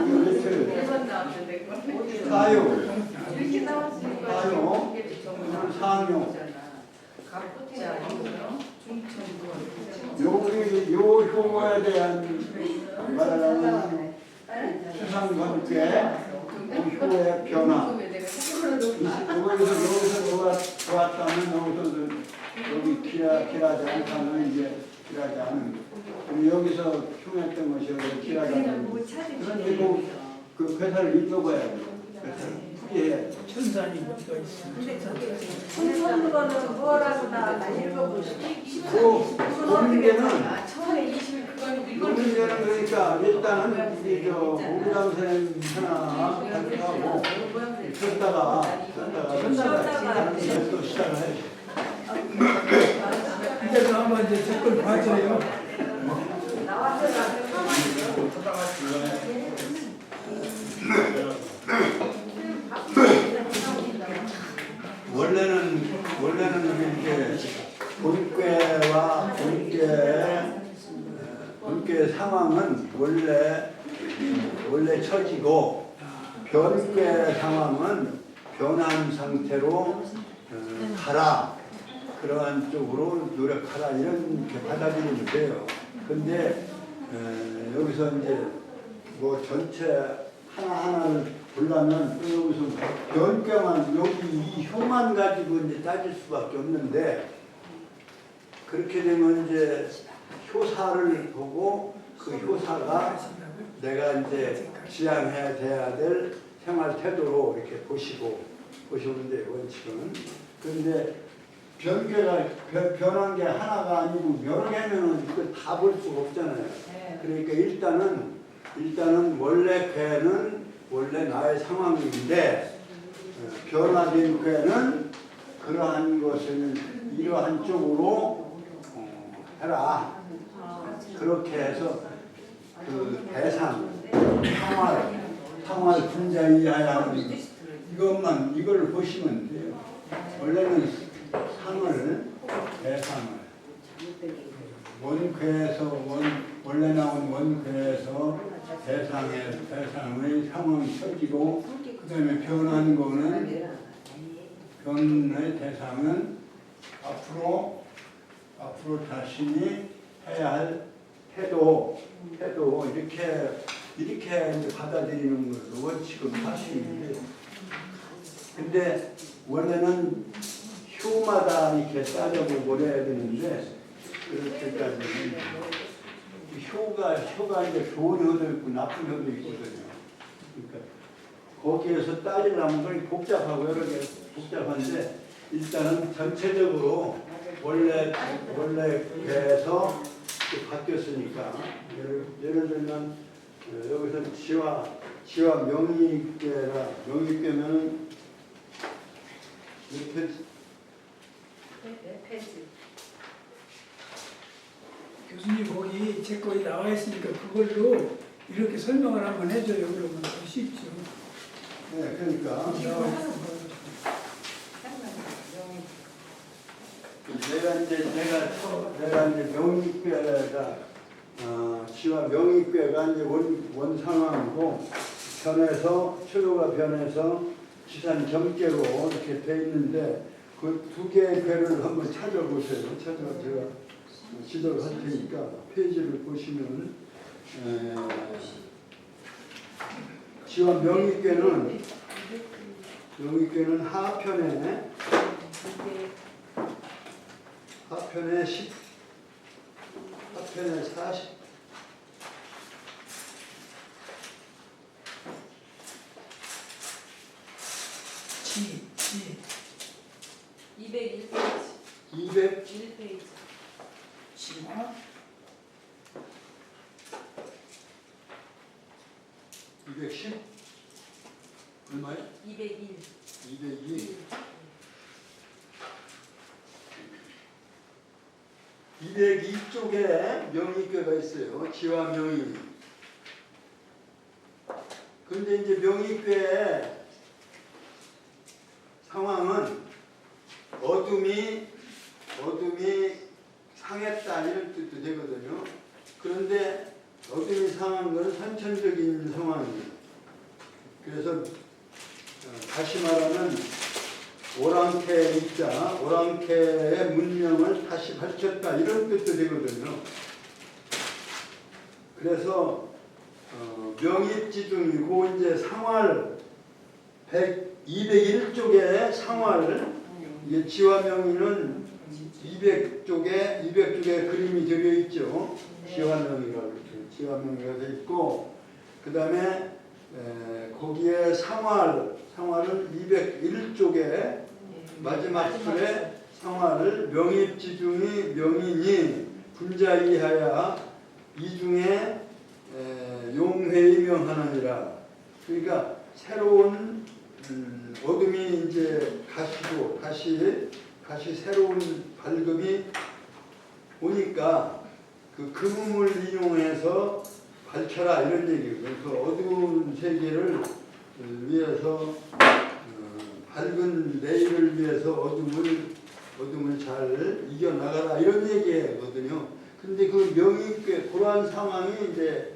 이거 대선 나왔는데 그거. 사유, 이렇게 나왔으니까 사유, 이게 상용. 갑부자 중천부. 여기 요 효과에 대한 말하자면 추상관계 효의 변화. 여기서 좋았다면 여기서 여기 길하지 않다면 이제 길하지 않은. 여기서 흉했던 것이 여기 길하지 않은. 그런데 그 회사를 읽어봐야 돼요. 풀이해. 천산이 어디가 있어? 손 거는 뭐라고 나 읽어보시고. 그 문제는 처음에 20일 그건 문제는 그러니까 일단은 우리 저 오부장 선생님 하나 발표하고 쉬었다가 또 시작을 해야지. 이제 한번 이제 댓글 봐줘요. 원래는 이렇게 본괴와 본괴 상황은 원래 처지고 변괴 상황은 변한 상태로 가라, 그러한 쪽으로 노력하라, 이렇게 받아들이면 돼요. 근데 여기서 이제 뭐 전체 하나하나를 보려면 또 여기서 변경만 여기 이 효만 가지고 이제 따질 수밖에 없는데, 그렇게 되면 이제 효사를 보고 그 효사가 내가 이제 지향해야 돼야 될 생활 태도로 이렇게 보시면 돼요, 원칙은. 그런데 변한 게 하나가 아니고 여러 개면은 이걸 다 볼 수가 없잖아요. 그러니까 일단은 원래 괴는 원래 나의 상황인데, 변화된 괴는 그러한 것을 이러한 쪽으로 해라. 그렇게 해서 그 대상, 상활 분자 이하야는 이걸 보시면 돼요. 원래는 상을, 대상을 원괴에서 원래 나온 원괴에서 대상의 상황이 처지고, 그 다음에 변하는 거는 변의 대상은 앞으로 자신이 해야 할 태도 이렇게 이제 받아들이는 걸로 원칙은 하시는데, 근데 원래는 효마다 이렇게 따져보고 그래야 되는데, 그렇게까지는 효가 이제 좋은 효도 있고 나쁜 효도 있거든요. 그러니까 거기에서 따지려면 그게 복잡하고 여러 개 복잡한데, 일단은 전체적으로 원래에서 바뀌었으니까, 예를 들면 여기서 지와 명의괴면은 이렇게 교수님 거기 제 거에 나와 있으니까 그걸로 이렇게 설명을 한번 해줘요. 그러면 더 쉽죠. 네, 그러니까 내가 이제 명의괴가 지와 명의괴가 이제 원 상황이고, 변해서 초요가 변해서 지산 점괘로 이렇게 돼 있는데, 그 두 개의 괴를 한번 찾아보세요. 제가 지도를 할 테니까 페이지를 보시면, 지와 명의괴는 하편에 10, 하편에 40, 지 201페이지. 201페이지. 지와 210? 얼마요? 201. 202. 202쪽에 명의괴가 있어요. 지와 명의. 근데 이제 명의괴의 상황은 어둠이 상했다, 이런 뜻도 되거든요. 그런데 어둠이 상한 것은 선천적인 상황이에요. 그래서 다시 말하면 오랑캐 입자, 오랑캐의 문명을 다시 밝혔다 이런 뜻도 되거든요. 그래서 명입지중이고 이제 상활 201쪽의 상활 이게 지화명의는 200쪽에 그림이 들어 있죠. 지화명의라고 이렇게 지화명의가 돼 있고 그 다음에 거기에 상활은 201쪽에 마지막 줄에 상활을 명입지중이 명인이 분자이하야 이중에 용회의 명하느니라. 그러니까 새로운 어둠이 이제 가시고 다시 새로운 밝음이 오니까 그 금음을 이용해서 밝혀라 이런 얘기예요. 그래서 어두운 세계를 위해서 밝은 내일을 위해서 어둠을 잘 이겨나가라 이런 얘기거든요. 근데 그 명의께 그러한 상황이 이제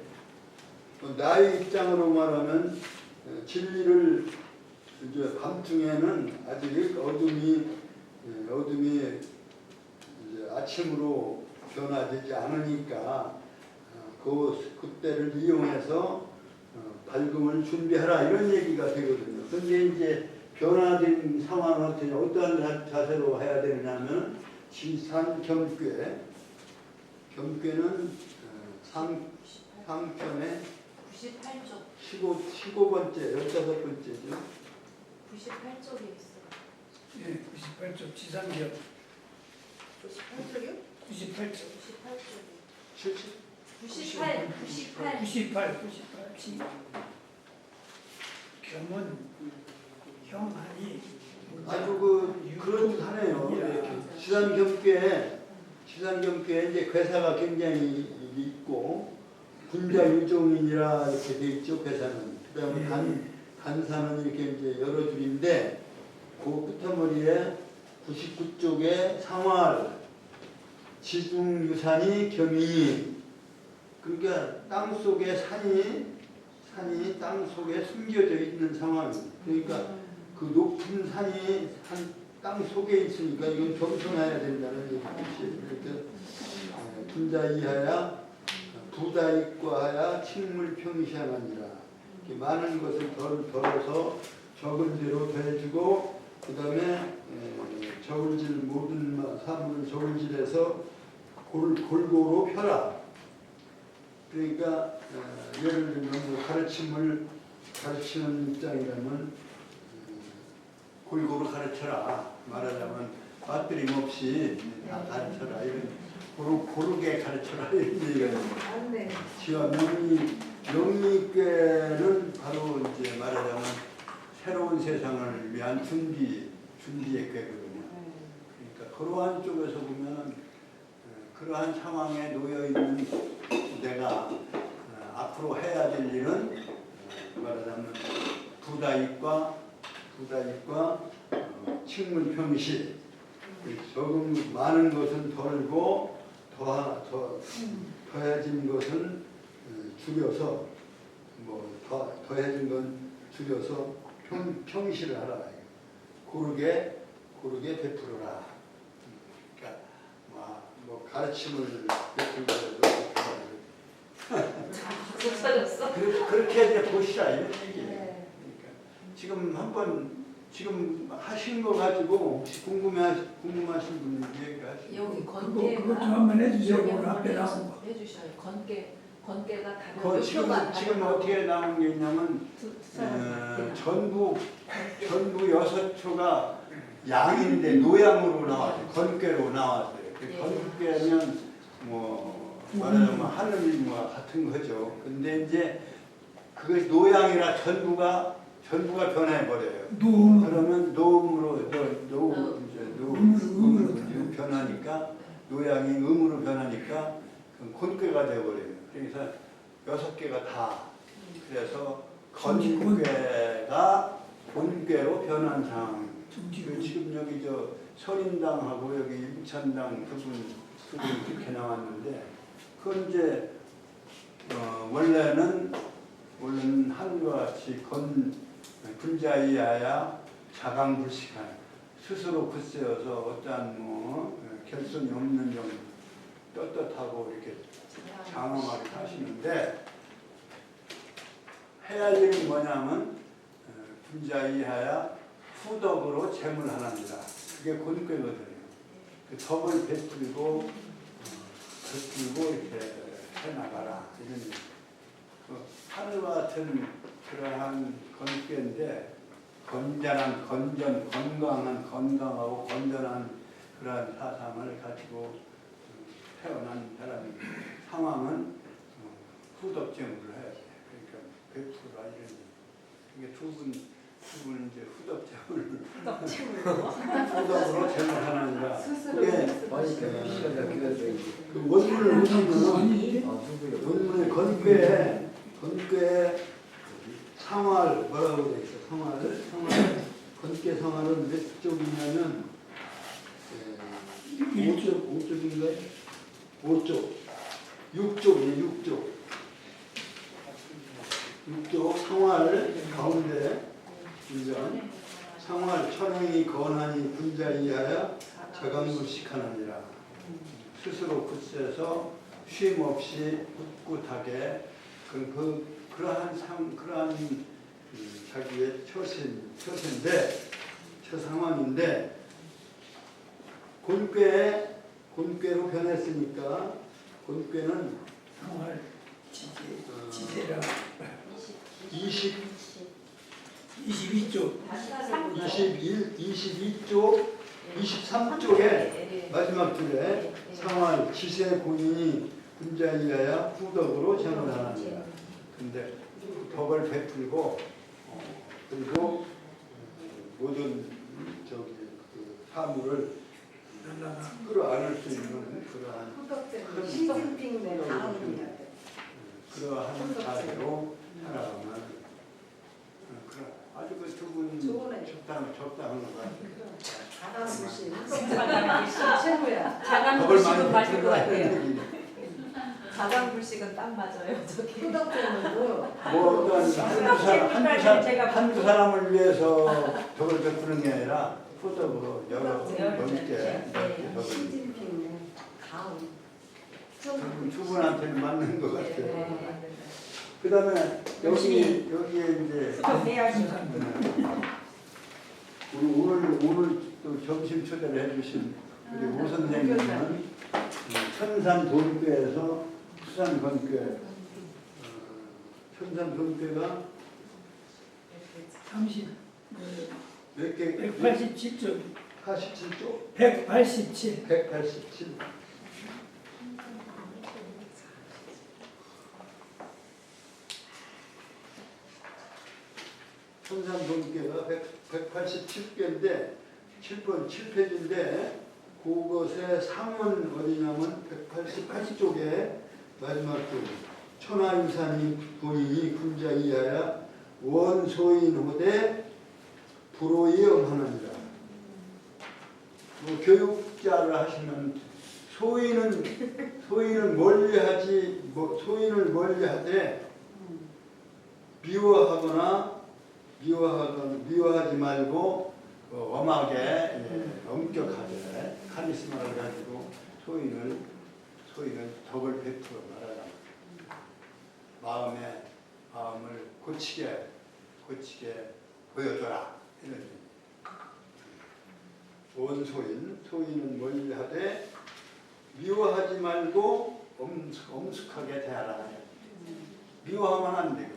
나의 입장으로 말하면 진리를 이제 밤중에는 아직 어둠이 이제 아침으로 변화되지 않으니까 그때를 이용해서 밝음을 준비하라 이런 얘기가 되거든요. 근데 이제 변화된 상황은 어떠한 자세로 해야 되냐면 지산겸괴 겸괴는 상편의 98쪽. 15번째, 15번째죠. 98쪽에 있어요. 예, 98쪽 지상기업 98쪽이요? 98쪽 98쪽에. 70? 98. 겸은 형하니 아주 그렇다네요. 지산겸괴에 이제 괴사가 굉장히 있고 분자 유종인이라 이렇게 돼 있죠. 괴사는. 그다음에 간사는 이렇게 이제 여러 줄인데 그 끝머리에 99쪽에 상활 지중유산이 겸이 그러니까 땅 속에 산이 땅 속에 숨겨져 있는 상황입니다. 그러니까 그 높은 산이 땅 속에 있으니까 이건 겸손해야 된다는 얘기죠. 그러니까 분자 이하야 부다익과하야 칭물평시하느니라. 많은 것을 덜어서 적은 대로 더해주고 그 다음에 저울질 모든 사물을 저울질해서 골고루 펴라. 그러니까 예를 들면 뭐 가르치는 입장이라면 골고루 가르쳐라. 말하자면 빠뜨림 없이 다 가르쳐라. 이런 고르게 가르쳐라. 이런 얘기가 됩니다. 지와 명리께는 바로 이제 말하자면 새로운 세상을 위한 준비의 꾀거든요. 그러니까 그러한 쪽에서 보면 그러한 상황에 놓여 있는 내가 앞으로 해야 될 일은 말하자면 부다익과 칭문평시 조금 많은 것은 덜고 더해진 것은 줄여서 더해진 건 줄여서 평시를 하라. 고르게 베풀어라. 그러니까 뭐 가르침을 베풀더라도 없어졌어? 그렇게 이제 보시라 이런 얘기예요. 그러니까 지금 하신 거 가지고 혹시 궁금하신 분이 얘기하시죠. 여기 그것 건계가 좀 한번 해주세요. 여기 오늘 앞에 나온 거. 해주셔요. 건계가 다른 지금 어떻게 나온 게 있냐면 전부 6초가 양인데 노양으로 나왔어요. 건괴로 나왔어요. 건괴면 뭐 말하자면 하늘과 같은 거죠. 근데 이제 그게 노양이라 전부가 변해버려요. 그러면 노음으로 변하니까 노양이 음으로 변하니까 곤괴가 되어버려요. 그래서 6개가 다 그래서 건괴가 곤괴로 변한 상황. 지금 여기 선인당하고 여기 임천당 두 분 이렇게 나왔는데 그건 이제 원래는 하늘과 같이 군자이하야 자강불식한 스스로 굳세어서 어떠한 결손이 없는 좀 떳떳하고 이렇게 장엄하게 사시는데 해야 할 일이 뭐냐면 군자이하야 후덕으로 재물하나니라. 그게 권괴거든요. 그 덕을 베풀고 이렇게 해나가라. 이런 하늘과 같은 그러한 권괴인데 건강하고 건전한 그러한 사상을 가지고 태어난 사람 상황은 후덕재물을 해야 돼. 그러니까 베풀어라 이런. 이게 두 분 이제 후덕재물 후덕으로 재물하나니라. 그게 그 원문을 보시면 원문의 건괴 상활 뭐라고 되어 있어? 상활 건괴 상활은 몇 쪽이냐면 5쪽인가요? 5쪽 6쪽이에요. 6쪽 상활 가운데 이전 상활 천행이 건하니 군자이하야 자강불식하느니라. 스스로 굳세서 쉼 없이 꿋꿋하게 그러한 자기의 처상황인데 곤괴로 변했으니까 곤괴는 상활 지세라 22쪽 22쪽 23쪽에 마지막 줄에 상활 지세 본인이 군자이하야 후덕으로 재물하나니라. 근데 덕을 베풀고 그리고 모든 사물을 끌어안을 수 있는 그러한 시진핑네 그러한 자세로 살아가면 아주 그 두 분 적당한 것 같아요. 자강불식 최고야. 덕을 자강불식은 맞을 것 베풀어야 같아요. 되는 얘기죠. 자강불식은 딱 맞아요. 저기. 후덕재물도 뭐 어떤 한두 사람을 위해서 덕을 베푸는 게 아니라 후덕으로 여러 넓게 덕을 시진핑네 다음 두 분한테는 맞는 것 같아요. 네. 그 다음에 여기에 이제 오늘 또 점심 초대를 해주신 우리 오 선생님은 천산 돈괴에서 수산 건괴 천산 돈괴가 30 몇 개? 187쪽 87쪽? 187 187. 천산 돈괴가 187개인데 7번 7페이지인데 그것의 상은 어디냐면 188쪽에 마지막 줄 천하유산이 본인이 군자이하야 원소인호대 불호이엄하느니라. 뭐 교육자를 하시면 소인을 멀리하되 미워하지 말고 엄하게 엄격하게 카리스마를 가지고 소인을 덕을 베풀어 말하라. 마음을 고치게 보여줘라. 이런 소인은 멀리하되 미워하지 말고 엄숙하게 대하라. 미워하면 안 돼요.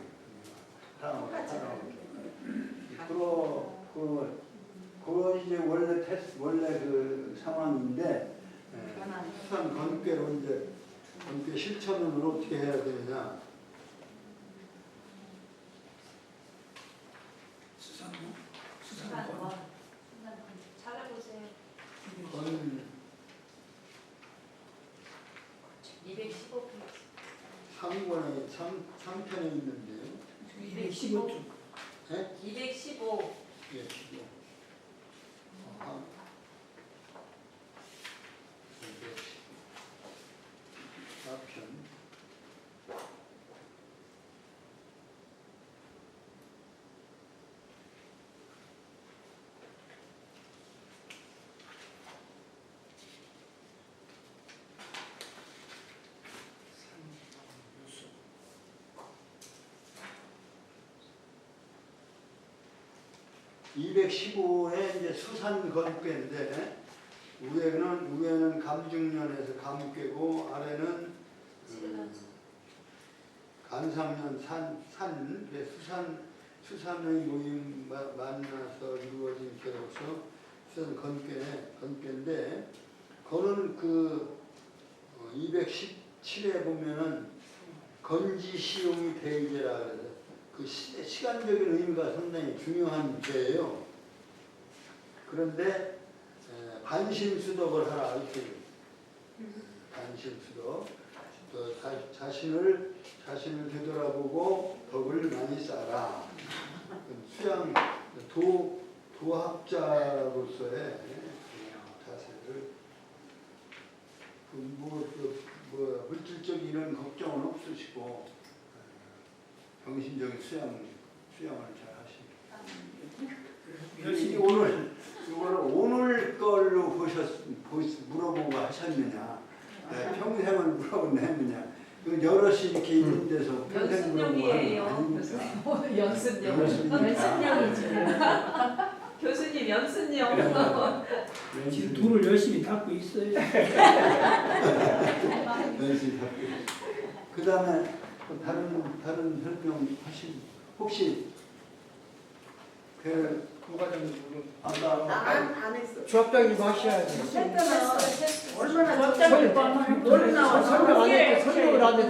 그거 이제 원래 그 상황인데 수산 건괴로 이제 건괴 실천을 어떻게 해야 되느냐? 수산권. 찾아보세요. 건 215페이지. 상권에 3편에 있는데요. 215쪽 215. 예, 15. 215에 이제 수산 건괴인데 위에는 감중년에서 감괴고 아래는 간삼년 산 수산의 모임 만나서 이루어진 개로서 수산 건괴인데 그거는 그 217에 보면은 건지시용이 대제라 그래서 그 시간적인 의미가 상당히 중요한 죄예요. 그런데 반신수덕을 하라 이렇게 반신수덕 또 자신을 되돌아보고 덕을 많이 쌓아라. 수양 도학자로서의 자세를 물질적인 이런 걱정은 없으시고 정신적인 수양을 잘 하십니다. 오늘 걸로 물어보고 하셨느냐? 평생을 물어보고 했느냐? 여럿이 이렇게 있는 데서 평생 물어보고 하는 거 연습용이죠. 교수님 연습용. 지금 돌을 열심히 닦고 있어요. 그 다음에 다른 설명 하신 혹시 아까 나는 안 했어. 조합장님 하셔야지. 얼마나 설명 안 했고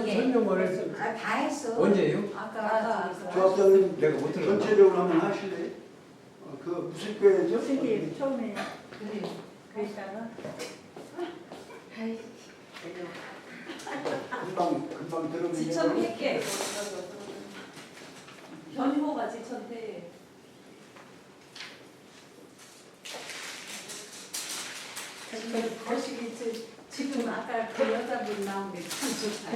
설명을 했어. 다 했어. 언제요? 아까 조합장님 내가 못 들었어. 전체적으로 한번 하실래요? 그 무슨 교회죠? 선생님 처음에 그래. 그랬다가 금방 들으면 지천회계. 변호가 지천회. 거시기 지금 아까 그 여자분 나온 게 참 좋다.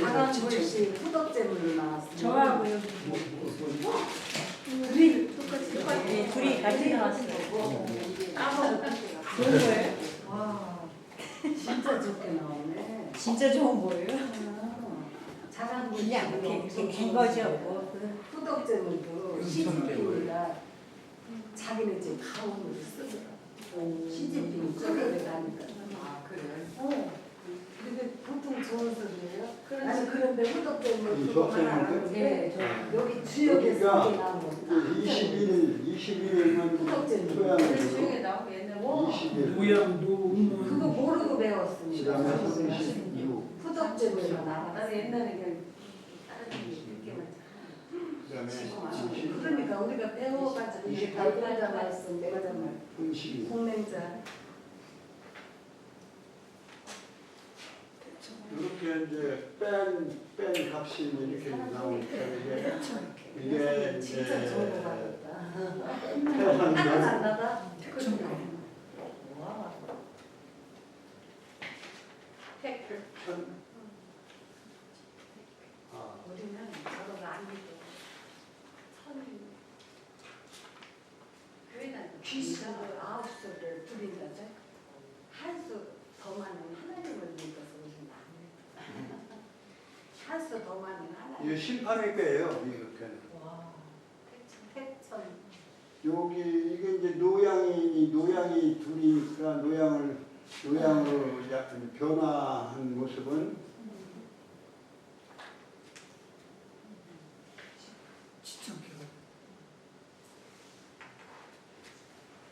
다감물씨 후덕제물로 나왔어요. 저하고 여기 둘이 같이 나왔어요. 좋은 거예요? 와, 진짜 좋게 나오네. 진짜 좋은 거예요? 잘한 그냥 이렇게 된 거죠. 뭐. 후덕제물도 시집비니까 자기는 지금 가온으로 쓰더라. 시집비 저기를 가니까. 아 그래? 근데 보통 좋은 소리예요? 아니 그런데 후덕제물 그거 하나 예, 여기 주역에서 이게 나온 거. 21일만 중에 나오고 옛날 20일 노양도 그거 모르고 배웠습니다. 그다음에 36 후덕제물 나와. 나는 옛날에 그냥 다른 얘기만 그다음에 그러니까 우리가 배워가지고 이게 발견자 말씀 내가 정말 32 공맹자 이렇게 이제 뺀 값이 이렇게 나오니까 이게 진짜 이제 좋은 거 같다. 태산년 안 나가? 와. 우리는 저거가 안 믿어. 귀신을 9수를 부린다죠. 한 수 더 많은 하나님을 믿어서 우리는 안 믿어. 한 수 더 많은 하나님. 이게 심판의 꾀예요. 이렇게 와. 태천. 여기 이게 이제 노양이 둘이 그런 노양으로 약간 변화한 모습은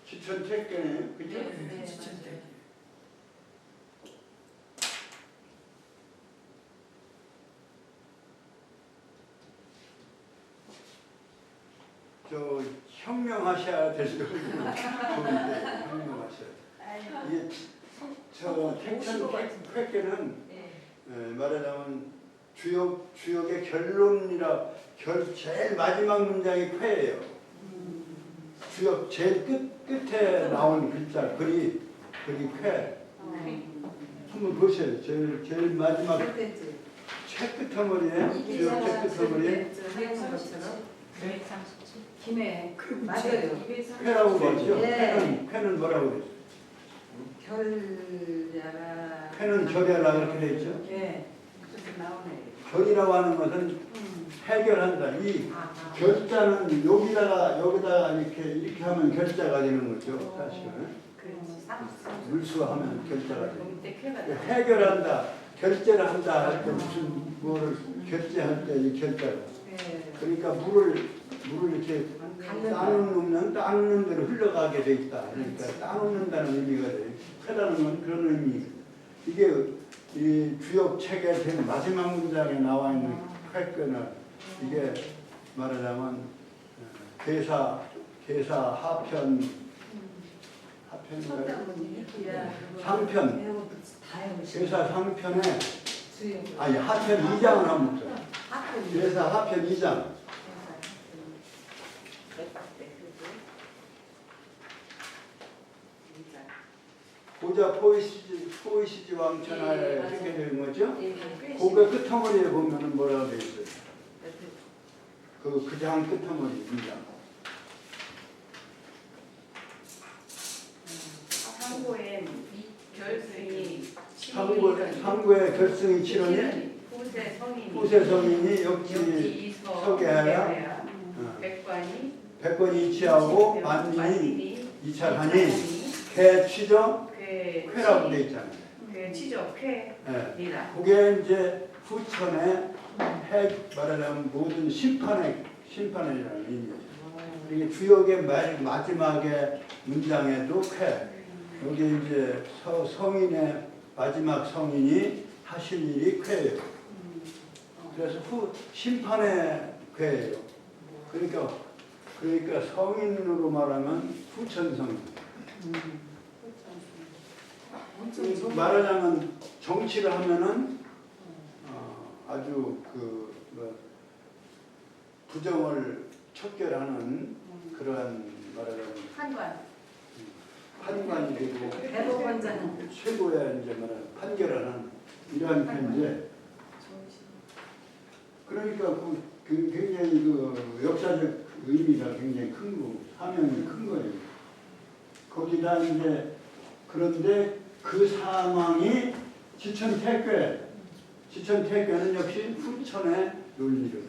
지천택계네요. 그죠? 네, 지천택. 저 혁명하셔야 될 좋은데 혁명하셔야 돼. 이게 저 택계는 말하자면 주역의 결론이라 제일 마지막 문장이 쾌예요. 주역 제일 끝에 나온 글자 글이 쾌. 한번 보세요. 제일 마지막 최 끝머리에 주역 최 끝머리에 김해. 맞아요. 쾌라고 그러죠. 예. 쾌는 뭐라고 그러죠? 결야라. 쾌는 결이라 그렇게 돼 있죠. 예. 그렇게 나오네. 결이라고 하는 것은 해결한다. 이 결자는 여기다가 이렇게 하면 결자가 되는 거죠. 사실은 물수하면 결자가 되는. 해결한다, 결제를 한다 할 때 무슨 뭐를 결제할 때 이 결자가. 그러니까 물을 이렇게 따놓으면 따놓는 대로 흘러가게 돼 있다. 그러니까 따놓는다는 의미가 돼. 크다는 건 그런 의미. 이게 이 주역 책에 된 마지막 문장에 나와 있는 쾌권은 이게 말하자면 계사 하편 상편 계사 상편에 아니 하편 2장을 한번 봅시다. 계사 하편 2장 보자 포이시지 왕천하에 이렇게 되는 거죠? 고개 끝머리에 보면은 뭐라고 되어 있어요? 그 장 끝머리입니다. 상고의 결승이 상고의 결승이 7원이 후세 성인이 역지 서계하여 백관이 이치하고 만민이 이찰하니 쾌 취적 쾌라고 되어 있잖아요. 취적 쾌입니다. 그게 이제 후천에 말하자면 모든 심판이라는 의미죠. 이게 주역의 마지막에 문장에도 쾌 여기 이제 성인의 마지막 성인이 하실 일이 쾌예요. 그래서 심판의 쾌예요. 그러니까 성인으로 말하면 후천성인. 말하자면 정치를 하면은 아주 부정을 척결하는 그러한 말하자면 판관이 되고 대법원장 최고의 이제 말하자면 판결을 하는 이러한 편인데 그러니까 굉장히 역사적 의미가 굉장히 큰 거고 사명이 큰 거예요. 거기다 이제 그런데 그 상황이 지천태괴는 역시 후천의 논리를.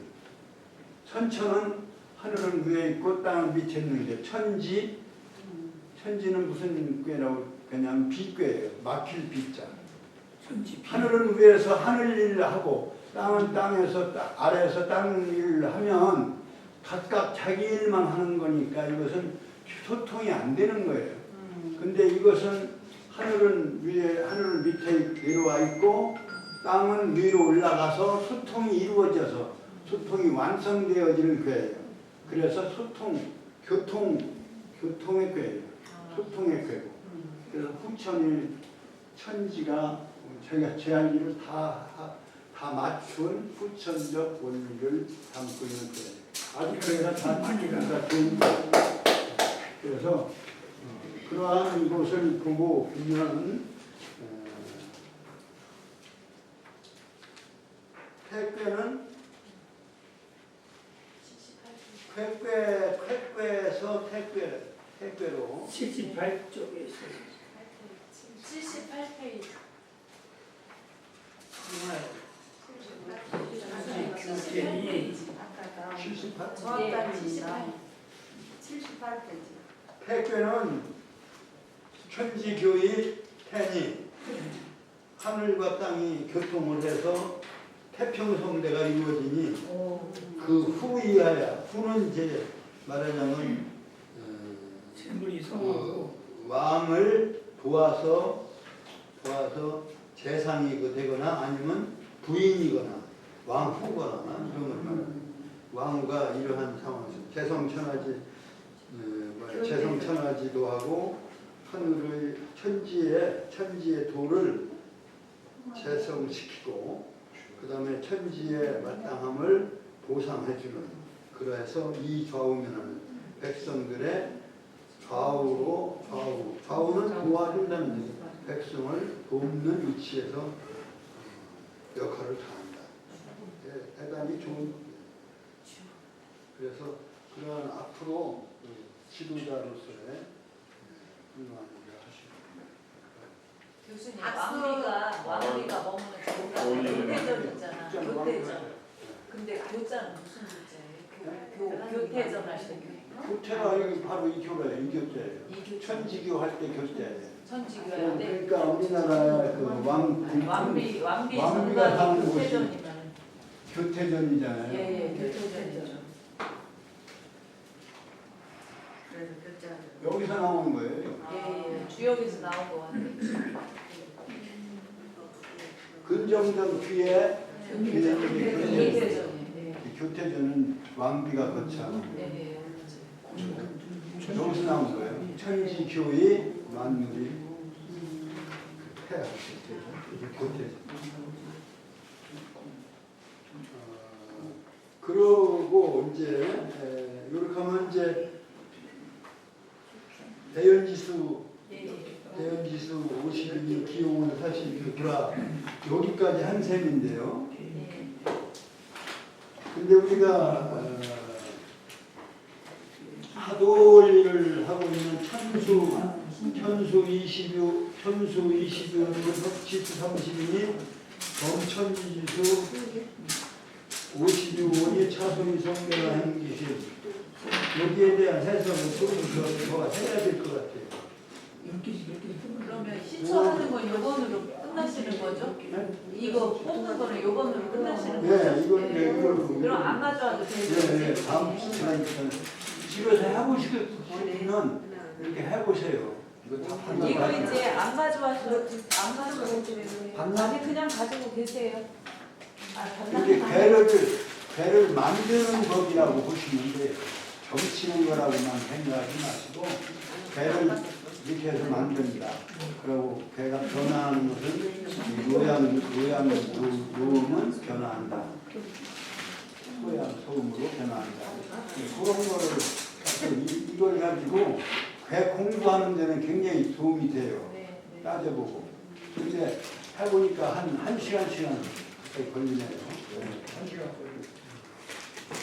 천천은 하늘은 위에 있고 땅은 밑에 있는 게 천지는 무슨 꾀라고 그냥 비꾀예요. 막힐 비자. 하늘은 위에서 하늘 일을 하고 땅은 땅에서 아래에서 땅 일을 하면 각각 자기 일만 하는 거니까 이것은 소통이 안 되는 거예요. 근데 이것은 하늘은 위에, 하늘은 밑에 내려와 있고 땅은 위로 올라가서 소통이 이루어져서 소통이 완성되어지는 꾀예요. 그래서 교통의 꾀예요. 소통의 꾀고. 그래서 후천이 천지가 저희가 제 할 일을 다 맞춘 후천적 원리를 담고 있는 꾀예요. 아주 저희가 다 맞추기가 좋은 거예요. 그래서 그러한 것을 보고 보면 쾌괴에서 택괴로 78쪽에 있어요. 78페이지. 교재이 78. 정확합니다. 78페이지. 택괴는 천지교의 태니 하늘과 땅이 교통을 해서 태평성대가 이루어지니 그 후이하야 후는 이제 말하자면 재물이 성하고 왕을 도와서 재상이 되거나 아니면 부인이거나 왕후거나 이런 걸 말합니다. 왕후가 이러한 상황에서 재성천하지도 하고 하늘의 천지의 도를 재성시키고 그 다음에 천지의 마땅함을 보상해주는 그래서 이 좌우면은 백성들의 좌우는 도와준다는 얘기 백성을 돕는 위치에서 역할을 다한다. 대단히 좋은 그래서 그러한 앞으로 지도자로서의 훌륭한 일을 하시고 교수님 왕비가 머무는 교대전 있잖아. 교대전. 근데 교자는 무슨 교자예요? 교태전 하시는 교회. 교태가 여기 바로 이 교가예요. 이 교태예요. 이 교자. 천지교 할 때 교태예요. 천지교회 때. 그러니까 우리나라 그 왕비 왕비가 사는 곳이 교태전이면. 교태전이잖아요. 예예 교태전이죠. 그래서 결제하죠. 여기서 나온 거예요. 예예 주역에서 나온 것 같아요. 근정전 뒤에 교태전이에요. 교태전은 왕비가 거쳐. 예예 여기서 나온 거예요. 천지교의 만물이 태양 교태전. 그러고 이제 이렇게 하면 이제 대연지수 52, 기용은 42라 여기까지 한 셈인데요. 근데 우리가 하도리를 하고 있는 천수 20유, 천수 20유, 지수 30이니 범천지수 52원이 차소미 성대가 하는 것이 여기에 대한 해석을 조금 더 해야 될 것 같아요. 그러면 신청하는 건 요번으로 끝나시는 거죠? 이거 뽑는 거는 요번으로 끝나시는 거죠? 네, 이걸 그럼 안 가져와도 되죠? 네, 다음 시간에 집에서 해보시면 이렇게 해보세요. 이거 이제 안 가져와도 반납? 아니 그냥 가지고 계세요. 이렇게 배를 만드는 법이라고 보시면 돼요. 점치는 거라고만 생각하지 마시고 배를 이렇게 해서 만든다. 그리고 배가 변화하는 것은 노음은 변화한다. 소음으로 변화한다. 그런 거를 이걸 가지고 배 공부하는 데는 굉장히 도움이 돼요. 따져보고. 근데 해보니까 한 시간씩은 걸리네요.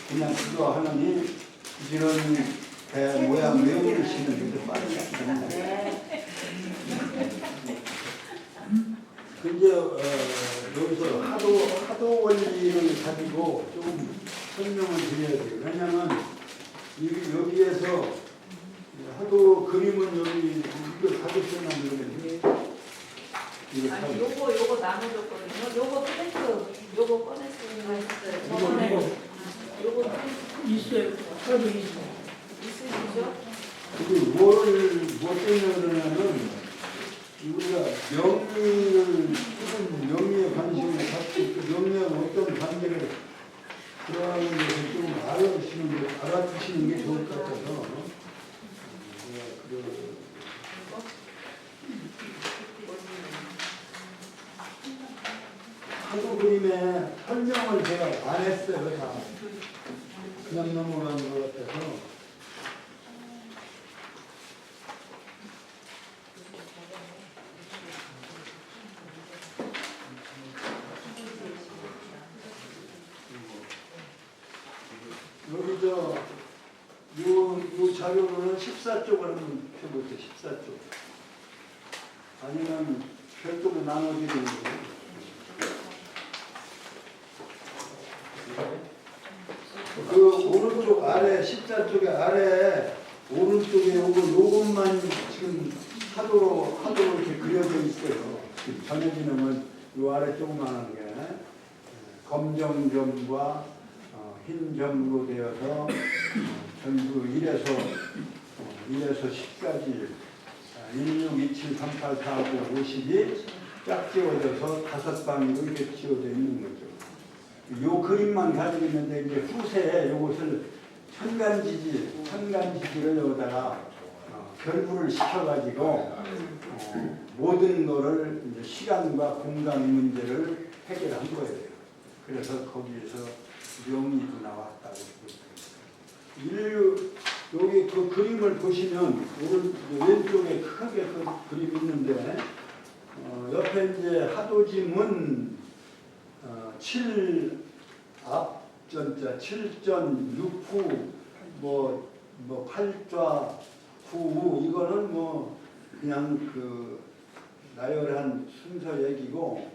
그냥 그거 하느니 부지런히 배 모양 외우시는 게 빨리 하시는 근데 여기서 하도 원리를 가지고 좀 설명을 드려야 돼요. 왜냐하면 여기에서 하도 그림은 여기 이거 가족들만 그리는데 아니 요거 나눠줬거든요. 요거 프린트 요거 꺼냈어요. 저번에 요거 있어요. 하도 있어요. 있으시죠? 그게 뭐 때문에 그러냐면 우리가 명리에 관심을 갖고 그 명리와 어떤 관계를 들어가는 것을 좀 알아주시는 게 좋을 것 같아서 하도 그림에 설명을 제가 안 했어요. 다 그냥 넘어간 것 같아서 여기 요 자료로는 14쪽을 한번 펴보세요. 14쪽. 아니면 별도로 나눠지는 거예요. 그 오른쪽 아래 14쪽의 아래 오른쪽에 요것만 지금 하도로 이렇게 그려져 있어요. 전해지는 건 요 아래 조그마한 게 검정점과 흰 점으로 되어서 전부 1에서 10까지 16, 27, 38, 49, 50이 쫙 지워져서 5방으로 이렇게 지워져 있는 거죠. 요 그림만 가지고 있는데 이제 후세에 요것을 천간지지를 여기다가 결부를 시켜가지고 모든 거를 이제 시간과 공간 문제를 해결한 거예요. 그래서 거기에서 명리도 나왔다고. 여기 그 그림을 보시면 왼쪽에 크게 그 그림이 있는데 옆에 이제 하도짐은 7 앞전자 7전 6후 뭐 8좌 9후 이거는 뭐 그냥 그 나열한 순서 얘기고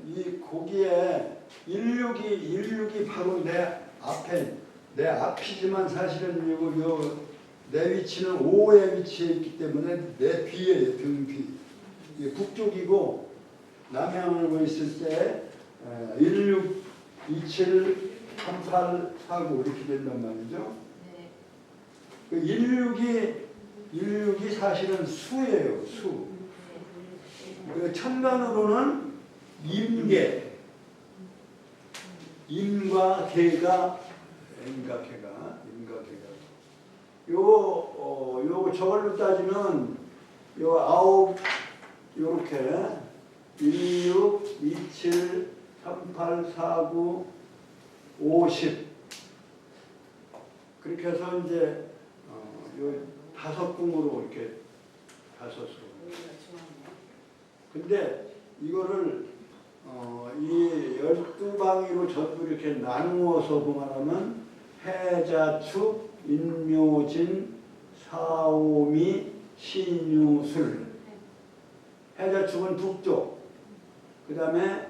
이 고기에 일육이 바로 내 앞이지만 사실은 내 위치는 5의 위치에 있기 때문에 내 뒤에 등 뒤. 이게 북쪽이고 남향을 보고 있을 때 16, 27, 38, 49 이렇게 된단 말이죠. 네. 그 16이 사실은 수예요. 수. 그 천간으로는 임과 개가 요거 저걸로 따지면 요 9 요렇게 16, 27, 38, 49, 50 그렇게 해서 이제 요 5궁으로 이렇게 5수로. 근데 이거를 이 12방위로 전부 이렇게 나누어서 보면 해자축, 인묘진, 사오미, 신유술. 해자축은 북쪽. 그 다음에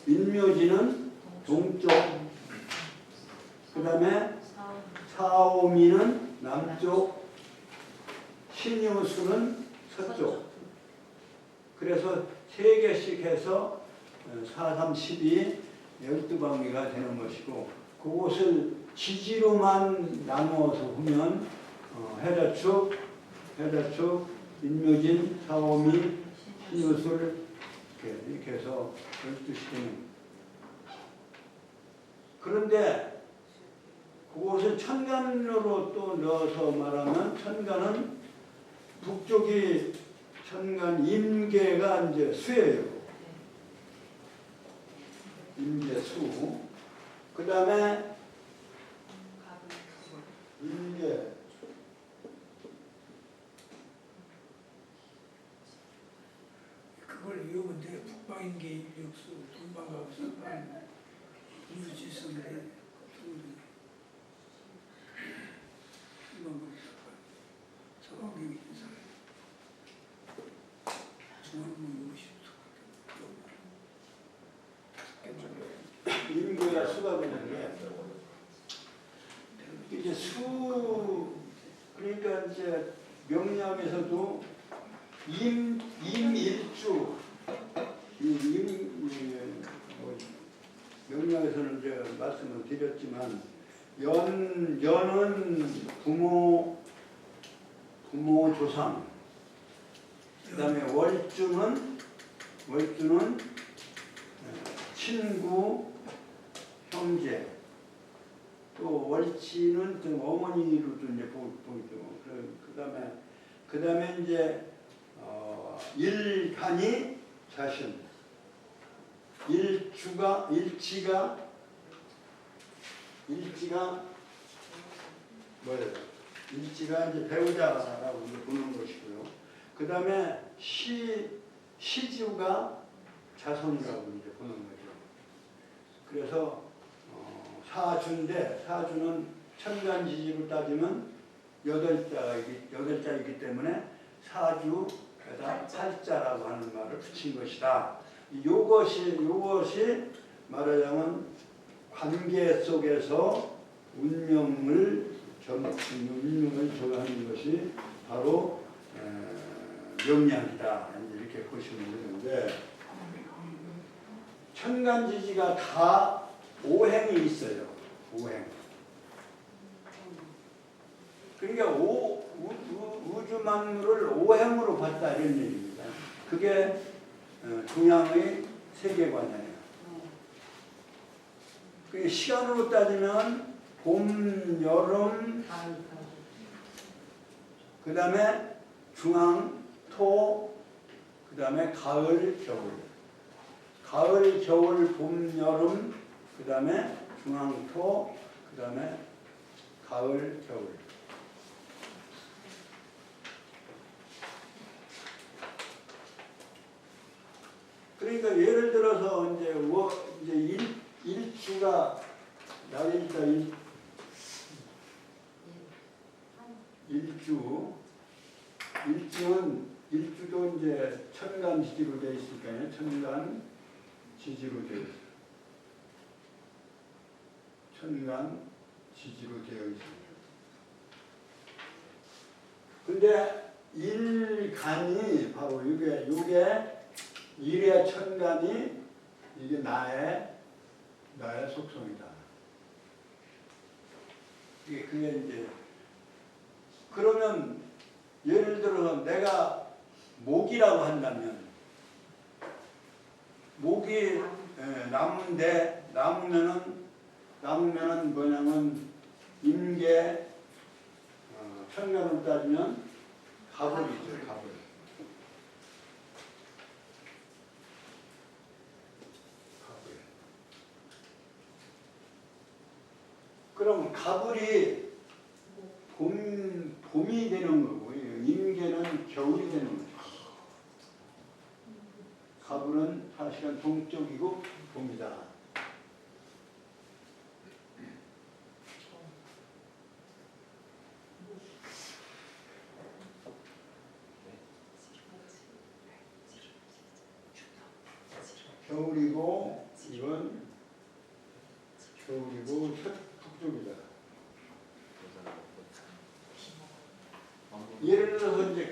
인묘진은 동쪽. 그 다음에 사오미는 남쪽. 신유술은 서쪽. 그래서 3개씩 해서 4, 3, 12, 12방위가 되는 것이고 그것을 지지로만 나누어서 보면 해자축, 인묘진, 사오미, 신유술 이렇게 해서 12시는 그런데 그것을 천간으로 또 넣어서 말하면 천간은 북쪽이 천간 임계가 이제 수예요. 임계 수. 그 다음에 임계. 그걸 외우면 돼. 북방인계 일육수, 동방하고 서방, 유지성대, 서방경이 인사. 임계가 수가 되는 게 이제 그러니까 이제 명리학에서도 임일주 명리학에서는 제가 말씀을 드렸지만 연은 부모 조상 그 다음에 월주는 친구 형제 또 월치는 좀 어머니로도 이제 보이죠. 그 다음에 이제 일간이 자신 일지가 뭐예요? 일지가 이제 배우자라고 보는 것이고요. 그 다음에 시주가 자손이라고 이제 보는 거죠. 그래서 사주인데 사주는 천간지지로 따지면 8자이기 때문에 사주에다 팔자라고 하는 말을 붙인 것이다. 요것이 말하자면 관계 속에서 운명을 정하는 것이 바로 명리학이다. 이렇게 보시면 되는데 천간지지가 다 5행이 있어요. 5행. 그러니까 우주 만물을 5행으로 봤다 이런 얘기입니다. 그게 동양의 세계관이에요. 그 시간으로 따지면 봄, 여름, 그 다음에 중앙, 토, 그 다음에 가을, 겨울. 가을, 겨울, 봄, 여름, 그 다음에 중앙, 토, 그 다음에 가을, 겨울. 그러니까 예를 들어서 이제 일주가 날일자 일주는 일주도 이제 천간 지지로 되어 있으니까요. 천간 지지로 되어 있어요. 천간 지지로 되어 있습니다. 근데 일간이 바로 요게 일의 천간이 이게 나의 속성이다. 그게 이제 그러면 예를 들어 내가 목이라고 한다면 목이 나무면은 뭐냐면 임계 천간으로 따지면 가불이죠. 가불. 그럼 가불이 봄이 되는 거고 임계는 겨울이 되는 거죠. 가불은 사실은 동쪽이고 봄이다. 겨울이고 이건 겨울이고 북쪽이다. 예를 들어서 이제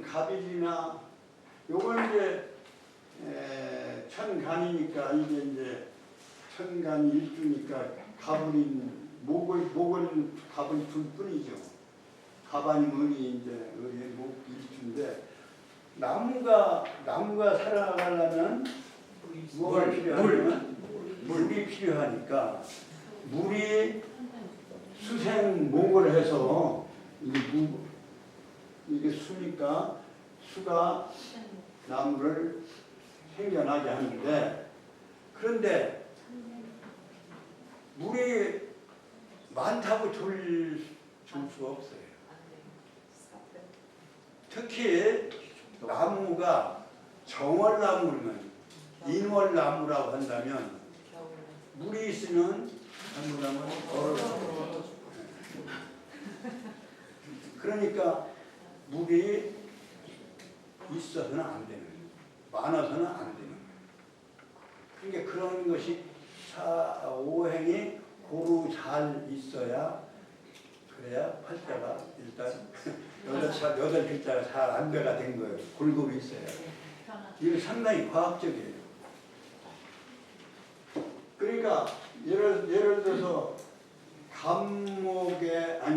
갑일이나 요건 이제 천간이니까 이게 이제 천간 일주니까 갑을인 목을 갑을 둘 뿐이죠. 갑아니 문이 이제 목 일주인데 나무가 살아가려면 뭐가 필요하냐면 물이 필요하니까 물이 수생 목을 해서 이게 수니까 수가 나무를 생겨나게 하는데 그런데 물이 많다고 줄 수가 없어요. 특히 나무가 정월나무면 인월나무라고 한다면 물이 있으면 나무라면 얼어. 그러니까 물이 있어서는 안 되는 거예요. 많아서는 안 되는 거예요. 그러니까 그런 것이 오행이 고루 잘 있어야 그래야 팔자가 일단 여덟 글자가 잘 안배가 된 거예요. 골고루 있어야. 이거 상당히 과학적이에요. 그러니까 예를 들어서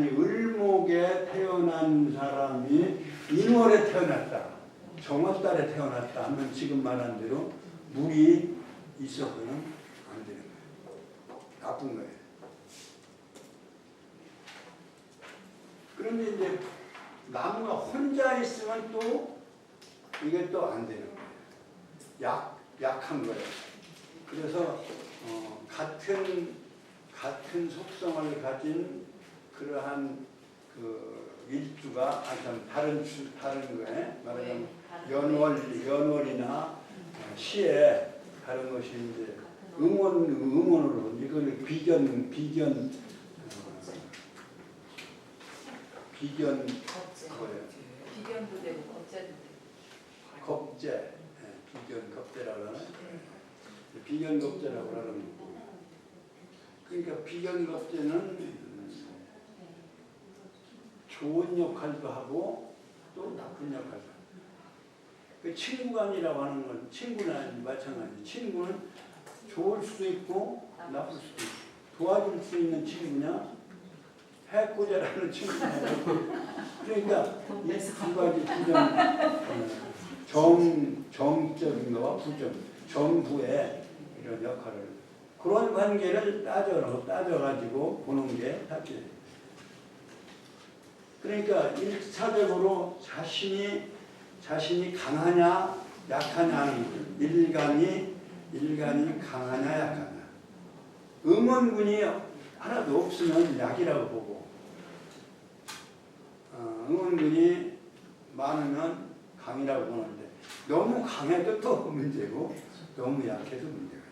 을목에 태어난 사람이 인월에 태어났다, 정월달에 태어났다 하면 지금 말한 대로 물이 있어서는 안 되는 거예요. 나쁜 거예요. 그런데 이제 나무가 혼자 있으면 또 이게 또 안 되는 거예요. 약한 거예요. 그래서 같은 속성을 가진 그러한 그 일주가 다른 거에 말하자면 연월이나 시에 다른 것이 이제 음원으로 이거는 비견 거예요. 비견도 되고 겁재도 되고. 겁재, 비견 겁재라고 하는 비견 겁재라고 하는 거고. 그러니까 비견 겁재는 좋은 역할도 하고 또 나쁜 역할도 하고. 그 친구간이라고 하는 건 친구나 마찬가지. 친구는 좋을 수도 있고 나쁠 수도 있고 도와줄 수 있는 친구냐 해코자라는 친구냐. 그러니까 이 두 가지 정적인 거와 부정, 정부의 이런 역할을 그런 관계를 따져가지고 보는 게 답이에요. 그러니까 1차적으로 자신이 강하냐 약하냐 하는 거예요. 일간이 강하냐 약하냐. 음원군이 하나도 없으면 약이라고 보고 음원군이 많으면 강이라고 보는데 너무 강해도 또 문제고 너무 약해도 문제가 있어요.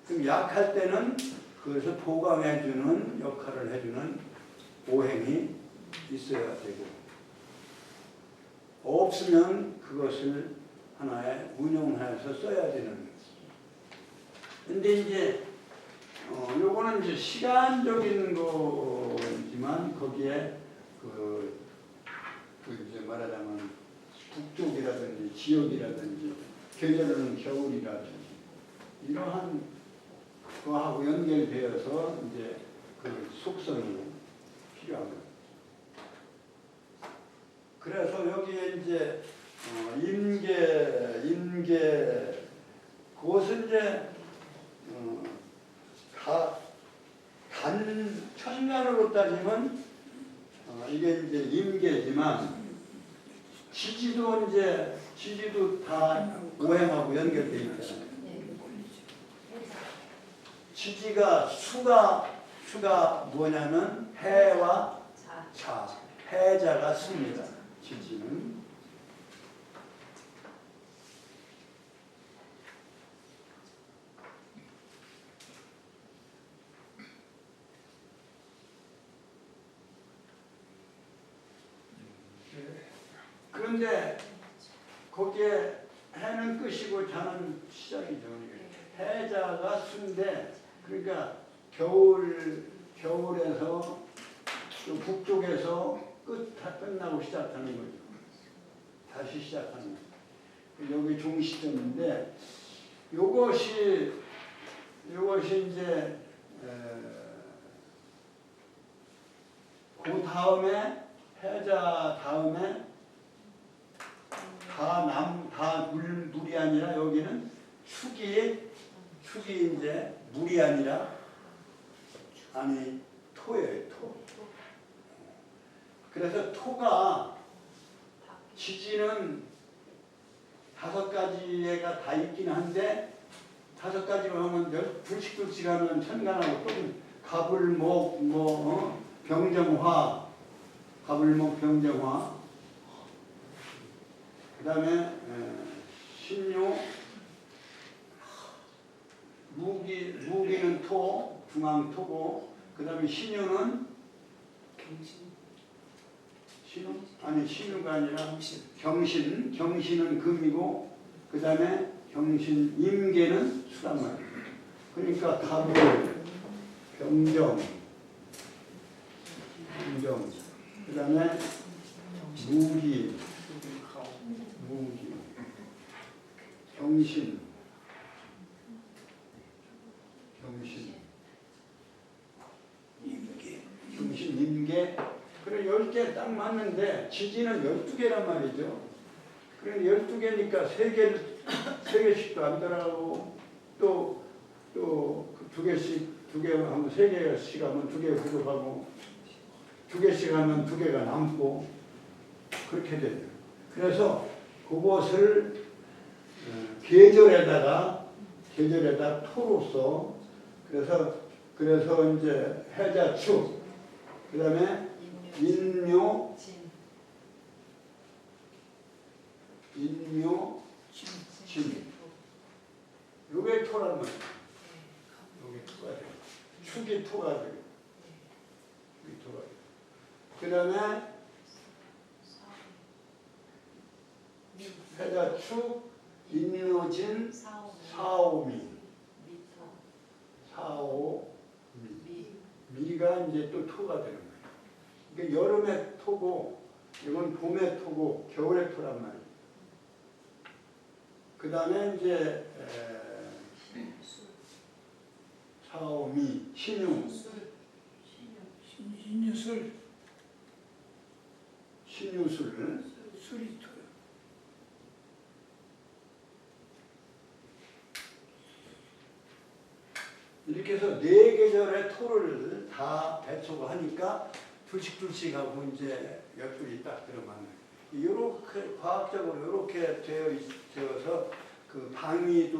그럼 약할 때는 그것을 보강해주는 역할을 해주는 오행이 있어야 되고 없으면 그것을 하나의 운용해서 써야 되는 거지. 근데 이제 요거는 이제 시간적인 거지만 거기에 그 이제 말하자면 북쪽이라든지 지역이라든지 계절은 겨울이라든지 이러한 거하고 연결되어서 이제 그 속성이 필요한 거예요. 그래서 여기에 이제 임계 그것은 이제 단 천간으로 따지면 이게 이제 임계지만 지지도 다 오행하고 연결되어 있잖아요. 지지가 수가 뭐냐면 해와 자, 해자가 수입니다. 지지는 그런데 거기에 해는 끝이고 자는 시작이죠. 해자가 수인데 그러니까 겨울에서 또 북쪽에서 끝나고 시작하는 거죠. 다시 시작하는 거죠. 여기 종시점인데 요것이 이제 그 다음에 해자 다음에 다 물이 아니라 여기는 축이 이제 물이 아니라 토예요. 토. 그래서 토가 지지는 5가지가 다 있긴 한데 5가지로 하면 불식불식 하면 천간하고 또 가불목 병정화 그 다음에 신유 무기는 토 중앙토고 그 다음에 신유는 신유가 아니라 경신은 금이고 그 다음에 임계는 수란 말이에요. 그러니까 가불 병정 그 다음에 무기 경신 임계 그래 10개 딱 맞는데 지지는 12개란 말이죠. 그래 12개니까 3개씩도 안 들어가고 또 2개씩 2개 하면 3개씩 하면 2개 부족하고 2개씩 하면 2개가 남고 그렇게 돼요. 그래서 그것을 계절에다 토로서 그래서 이제 해자축 그 다음에 인묘 진 요게 토란 말이에요. 요게 토가 돼요. 축이 토가 돼요. 그 다음에 해자축 인묘진 사오미 미가 이제 또 토가 되는 거예요. 그러니까 여름의 토고 이건 봄의 토고 겨울의 토란 말이에요. 그 다음에 이제 사오미 신유술 술이 토요. 이렇게 해서 4계절의 토를 다 배초고 하니까 둘씩하고 이제 옆줄이 딱 들어맞는 이렇게 과학적으로 이렇게 되어서 그 방위인이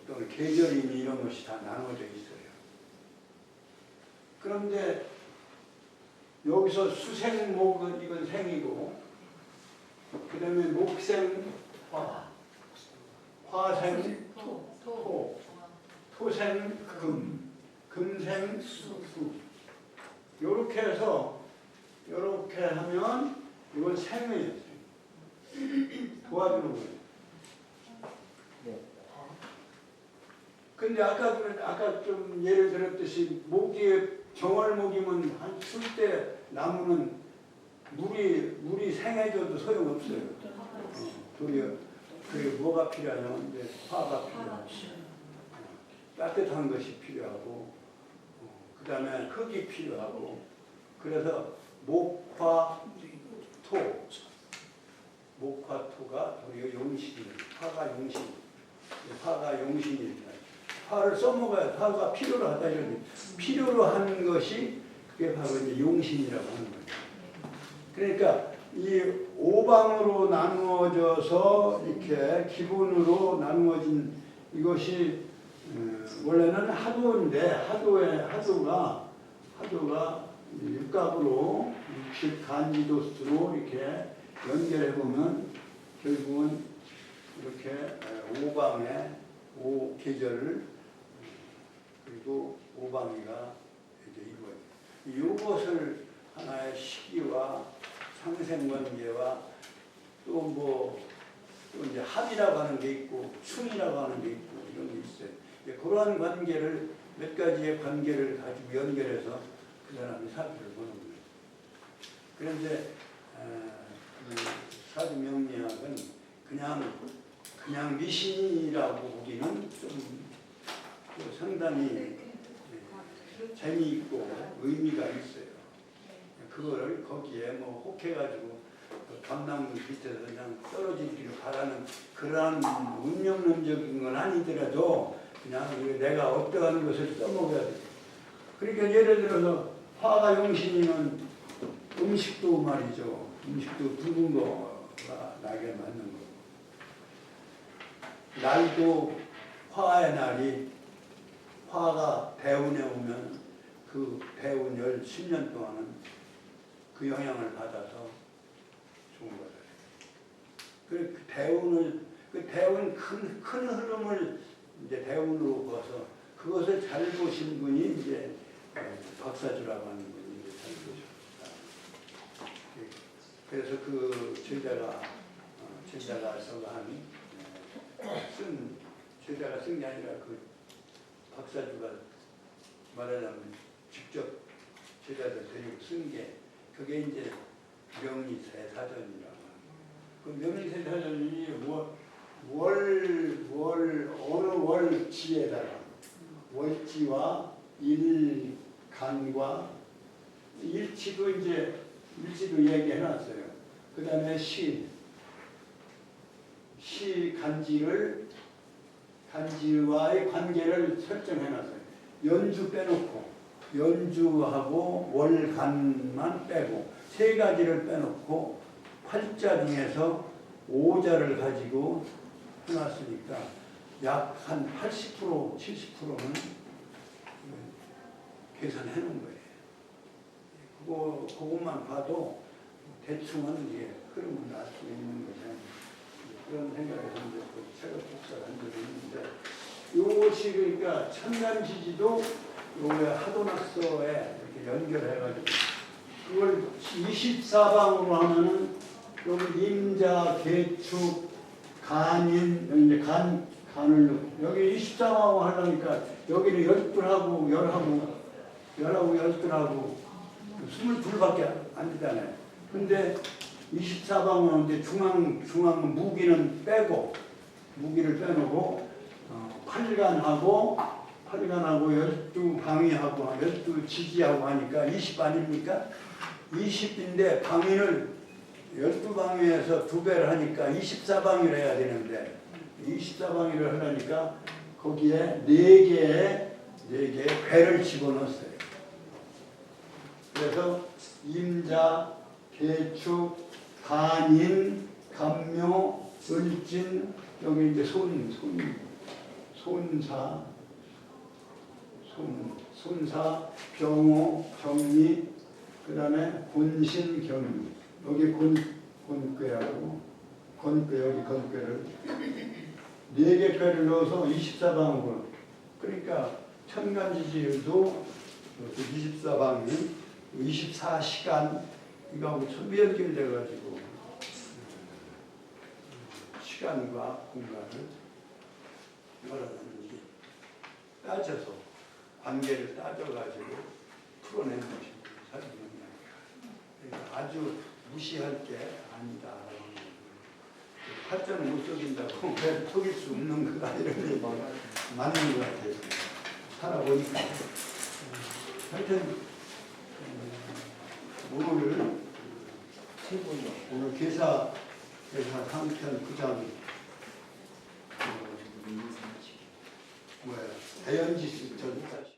또는 계절이니 이런 것이 다 나눠져 있어요. 그런데 여기서 수생목은 이건 생이고 그 다음에 목생 화생 토생 금생 수 이렇게 해서 이렇게 하면 이건 생이에요. 도와주는 거예요. 근데 아까 좀 예를 들었듯이 모기에 정월모기면 한 술 때 나무는 물이 생해져도 소용없어요. 도리어 그게 뭐가 필요하냐면 이제 화가 필요하고 따뜻한 것이 필요하고 그 다음에 흙이 필요하고 그래서 목화토가 도리어 용신이에요. 화가 용신입니다. 화를 써먹어야 화가 필요로 하다 이러니 필요로 하는 것이 그게 바로 이제 용신이라고 하는 거예요. 그러니까 이 오방으로 나누어져서 이렇게 기본으로 나누어진 이것이 원래는 하도인데 하도가 육각으로 60간지도수로 이렇게 연결해 보면 결국은 이렇게 오방의 오계절을 그리고 오방이가 이제 이것을 하나의 시기와 상생관계와 또 이제 합이라고 하는 게 있고 충이라고 하는 게 있고 이런 게 있어요. 그러한 관계를 몇 가지의 관계를 가지고 연결해서 그 사람이 사주를 보는 거예요. 그런데 사주 명리학은 그냥 미신이라고 보기는 좀 상당히 재미있고 의미가 있어요. 그거를 거기에 혹해가지고 감나무 밑에서 그냥 떨어지기를 바라는 그러한 운명론적인 건 아니더라도 그냥 내가 어떠한 것을 써먹어야 돼. 그러니까 예를 들어서 화가 용신이면 음식도 말이죠. 음식도 붉은 거가 나게 맞는 거고. 날도 화의 날이 화가 대운에 오면 그 대운 10년 동안은 그 영향을 받아서 좋은 거다. 그 대운 큰 흐름을 이제 대운으로 봐서 그것을 잘 보신 분이 이제 박사주라고 하는 분이 이제 잘 보셨다. 그래서 그 제자가 쓴 게 아니라 그 박사주가 말하자면 직접 제자들 데리고 쓴 게 그게 이제 명리세 사전이라고 하는 거예요. 그 명리세 사전이 어느 월지에다가 월지와 일간과 일치도 얘기해놨어요. 그 다음에 간지와의 관계를 설정해놨어요. 연주 빼놓고 연주하고 월간만 빼고 세 가지를 빼놓고 팔자 중에서 오자를 가지고 해놨으니까 약 한 80% 70%는 계산해 놓은 거예요. 그것만 봐도 대충은 이게 흐름을 알 수 있는 거죠. 그런 생각에서 이제 책을 복사를 한 적이 있는데 이것이 그러니까 천간지지도 요게 하도낙서에 이렇게 연결해가지고 그걸 24방으로 하면은 여기 임자, 개축, 간인, 여기 이제 간을 넣고 여기 24방으로 하려니까 여기는 12하고 12하고 22밖에 안 되잖아요. 근데 24방은 이제 중앙 무기는 빼고 무기를 빼놓고 8간하고 12방위하고 12지지하고 하니까 20 아닙니까? 20인데 방위를 12방위에서 2배를 하니까 24방위를 해야 되는데 24방위를 하려니까 거기에 4개의 괴를 집어넣었어요. 그래서 임자, 개축, 간인, 간묘, 을진, 여기 이제 손사, 병호, 정리, 그 다음에 곤신, 경리. 여기 권괴하고, 여기 권괴를 4개 괴를 넣어서 24방으로. 그러니까 천간지지도 24방이 24시간 이거하고 전부 연결돼가지고 시간과 공간을 뭐라든지 따져서 관계를 따져가지고 풀어내는 것이 사주명리학이야. 그러니까 아주 무시할 게 아니다. 팔자는 못 속인다고 왜 속일 수 없는 거다 이런 게 맞는 것 같아요. 살아보니까 하여튼 오늘 계사 3편 9장 대연지수 전까지